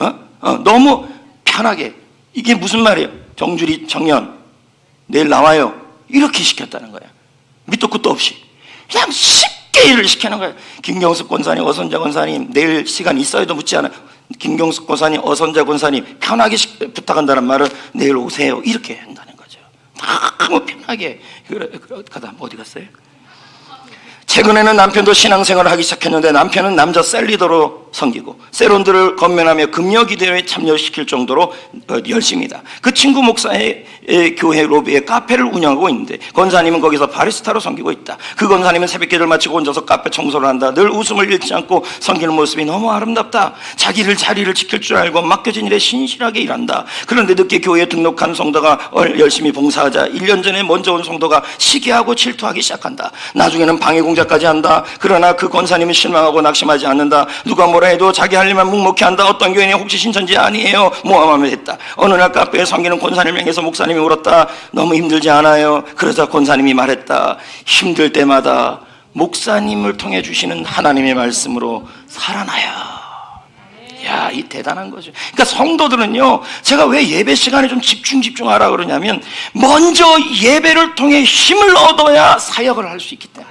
너무 편하게, 이게 무슨 말이에요? 정주리 청년 내일 나와요 이렇게 시켰다는 거예요. 밑도 끝도 없이 그냥 쉽게 일을 시키는 거예요. 김경숙 권사님, 어선자 권사님 내일 시간 있어요도 묻지 않아요. 김경숙 권사님, 어선자 권사님 편하게 부탁한다는 말은 내일 오세요 이렇게 한다는 거죠. 너무 편하게. 그다음 어디 갔어요? 최근에는 남편도 신앙생활을 하기 시작했는데 남편은 남자 셀리더로 섬기고 세론들을 건면하며 금요기도회에 참여시킬 정도로 열심이다. 그 친구 목사의 교회 로비에 카페를 운영하고 있는데 권사님은 거기서 바리스타로 섬기고 있다. 그 권사님은 새벽기도를 마치고 혼자서 카페 청소를 한다. 늘 웃음을 잃지 않고 섬기는 모습이 너무 아름답다. 자리를 지킬 줄 알고 맡겨진 일에 신실하게 일한다. 그런데 늦게 교회에 등록한 성도가 열심히 봉사하자 1년 전에 먼저 온 성도가 시기하고 질투하기 시작한다. 나중에는 방해 공작까지 한다. 그러나 그 권사님은 실망하고 낙심하지 않는다. 누가 뭐라 해도 자기 할 일만 묵묵히 한다. 어떤 교인이 혹시 신천지 아니에요? 모함하며 했다. 어느 날 카페에 섬기는 권사님을 향해서 목사님이 울었다. 너무 힘들지 않아요? 그러자 권사님이 말했다. 힘들 때마다 목사님을 통해 주시는 하나님의 말씀으로 살아나요. 야, 이 대단한 거죠. 그러니까 성도들은요, 제가 왜 예배 시간에 좀 집중하라 그러냐면 먼저 예배를 통해 힘을 얻어야 사역을 할 수 있기 때문에.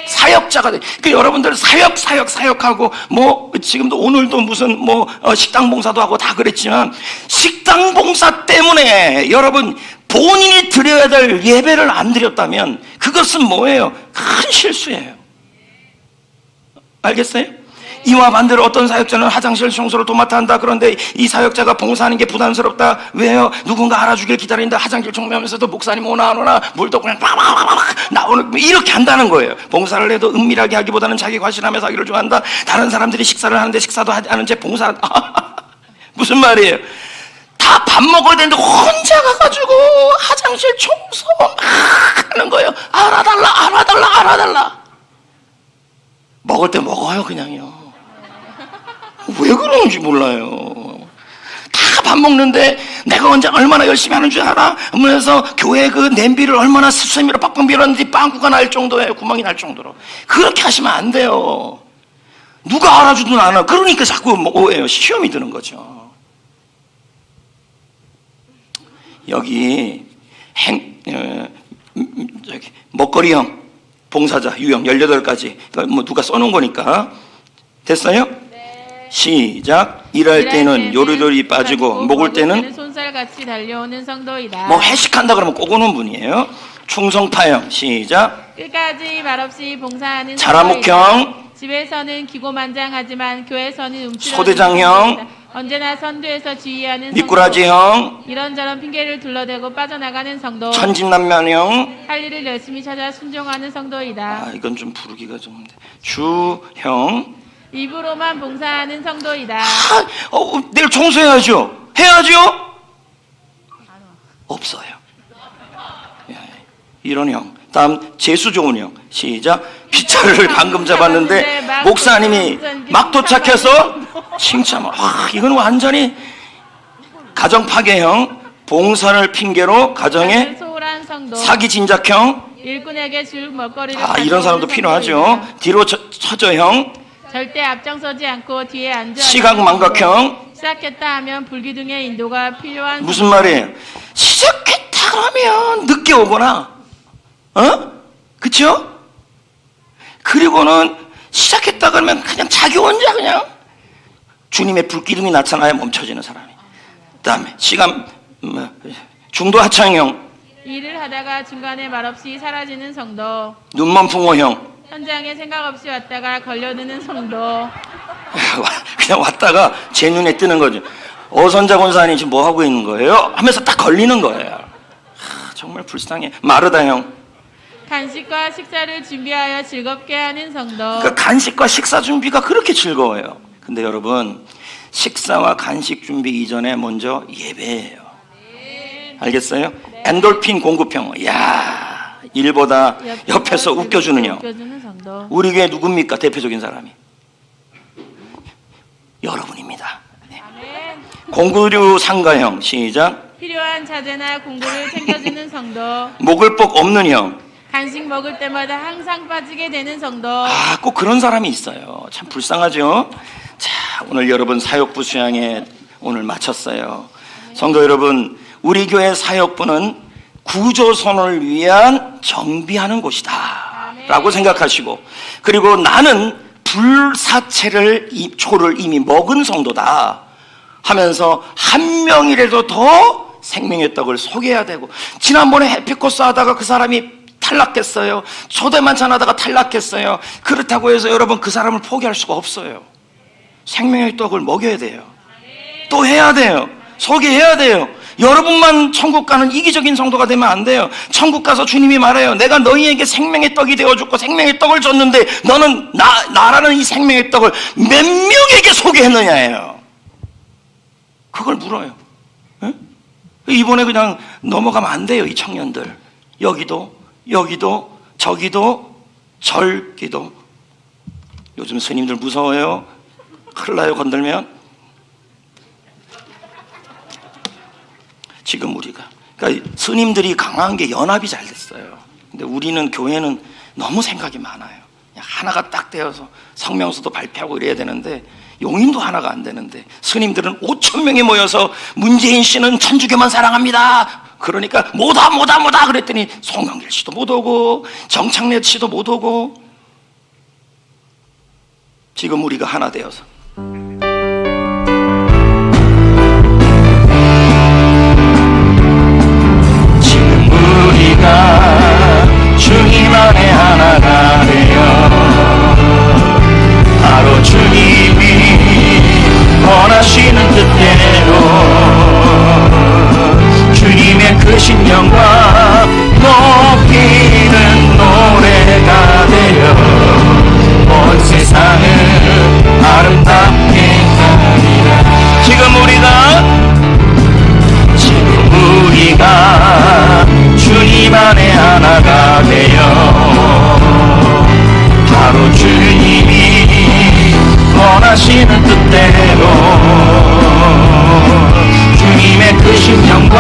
사역자가 돼. 그러니까 여러분들 사역하고 뭐 지금도 오늘도 무슨 식당 봉사도 하고 다 그랬지만 식당 봉사 때문에 여러분 본인이 드려야 될 예배를 안 드렸다면 그것은 뭐예요? 큰 실수예요. 알겠어요? 이와 반대로 어떤 사역자는 화장실 청소를 도맡아 한다. 그런데 이 사역자가 봉사하는 게 부담스럽다. 왜요? 누군가 알아주길 기다린다. 화장실 청소하면서도 목사님 오나 안 오나 물도 그냥 팍팍팍 나오는, 이렇게 한다는 거예요. 봉사를 해도 은밀하게 하기보다는 자기 과신하면서 하기를 좋아한다. 다른 사람들이 식사를 하는데 식사도 하지 않은 채 봉사를 무슨 말이에요? 다 밥 먹어야 되는데 혼자 가가지고 화장실 청소 하는 거예요. 알아달라. 먹을 때 먹어요 그냥요. 왜 그러는지 몰라요. 다 밥 먹는데 내가 언제 얼마나 열심히 하는 줄 알아? 하면서 교회 그 냄비를 얼마나 수세미로 빡빡 밀었는지 빵꾸가 날 정도예요. 구멍이 날 정도로. 그렇게 하시면 안 돼요. 누가 알아주든 안 와. 그러니까 자꾸 오해요. 시험이 드는 거죠. 여기 먹거리형 봉사자 유형 18가지 누가 써놓은 거니까 됐어요? 시작. 일할 때는 요리조리 빠지고 먹을 때는 손살같이 달려오는 성도이다. 뭐 회식한다 그러면 꼭 오는 분이에요. 충성파형. 시작. 끝까지 말없이 봉사하는 자라목형. 집에서는 기고만장하지만 교회에서는 움츠러든 소대장형. 언제나 선두에서 지휘하는 미꾸라지형. 이런저런 핑계를 둘러대고 빠져나가는 성도. 천진난만형. 할 일을 열심히 찾아 순종하는 성도이다. 이건 좀 부르기가 좀 주형. 입으로만 봉사하는 성도이다. 내일 청소해야죠. 해야죠. 없어요. 이런 형. 다음 재수 좋은 형. 시작. 피자를 방금 잡았는데 목사님이 막 도착해서 칭찬. 이건 완전히 가정 파괴형. 봉사를 핑계로 가정에 소홀한 성도. 사기 진작형. 일꾼에게 줄 먹거리를 이런 사람도 필요하죠. 뒤로 처져형. 절대 앞장서지 않고 뒤에 앉아. 시각망각형. 시작했다 하면 불기둥의 인도가 필요한. 무슨 말이에요? 시작했다 그러면 늦게 오거나, 그쵸? 그리고는 시작했다 그러면 그냥 자기 혼자 그냥 주님의 불기둥이 나타나야 멈춰지는 사람이. 그다음에 중도하창형. 일을 하다가 중간에 말없이 사라지는 성도. 눈먼풍호형. 현장에 생각 없이 왔다가 걸려드는 성도. 그냥 왔다가 제 눈에 뜨는 거죠. 어선자 권사님 지금 뭐 하고 있는 거예요? 하면서 딱 걸리는 거예요. 정말 불쌍해. 마르다형. 간식과 식사를 준비하여 즐겁게 하는 성도. 그러니까 간식과 식사 준비가 그렇게 즐거워요. 근데 여러분 식사와 간식 준비 이전에 먼저 예배예요. 알겠어요? 엔돌핀 공급형. 야, 일보다 옆에서 웃겨주는 형. 웃겨주는 성도. 우리 교회 누굽니까? 대표적인 사람이 여러분입니다. 네. 아멘. 공구류 상가형. 시작. 필요한 자재나 공구를 챙겨주는 성도. 먹을 복 없는 형. 간식 먹을 때마다 항상 빠지게 되는 성도. 꼭 그런 사람이 있어요. 참 불쌍하죠. 자, 오늘 여러분 사역부 수양회 오늘 마쳤어요. 성도 여러분, 우리 교회 사역부는 구조선을 위한 정비하는 곳이다 라고 생각하시고, 그리고 나는 불사체를 초를 이미 먹은 성도다 하면서 한 명이라도 더 생명의 떡을 소개해야 되고, 지난번에 해피코스 하다가 그 사람이 탈락했어요. 초대만찬 하다가 탈락했어요. 그렇다고 해서 여러분 그 사람을 포기할 수가 없어요. 생명의 떡을 먹여야 돼요. 또 해야 돼요. 소개해야 돼요. 여러분만 천국 가는 이기적인 성도가 되면 안 돼요. 천국 가서 주님이 말해요. 내가 너희에게 생명의 떡이 되어줬고 생명의 떡을 줬는데 너는 나라는 이 생명의 떡을 몇 명에게 소개했느냐예요. 그걸 물어요. 에? 이번에 그냥 넘어가면 안 돼요. 이 청년들. 여기도 저기도 절기도. 요즘 스님들 무서워요. 큰일 나요, 건들면. 지금 우리가, 그러니까 스님들이 강한 게 연합이 잘 됐어요. 근데 우리는 교회는 너무 생각이 많아요. 그냥 하나가 딱 되어서 성명서도 발표하고 이래야 되는데 용인도 하나가 안 되는데, 스님들은 5천 명이 모여서 문재인 씨는 천주교만 사랑합니다. 그러니까 뭐다 그랬더니 송영길 씨도 못 오고 정창래 씨도 못 오고. 지금 우리가 하나 되어서 우리가 주님 안에 하나가 되어 바로 주님이 원하시는 뜻대로 주님의 크신 영광 높이는 노래가 되어 온 세상을 아름답게 하리라. 지금 우리가 주님 안에 하나가 되어 바로 주님이 원하시는 뜻대로 주님의 크신 영광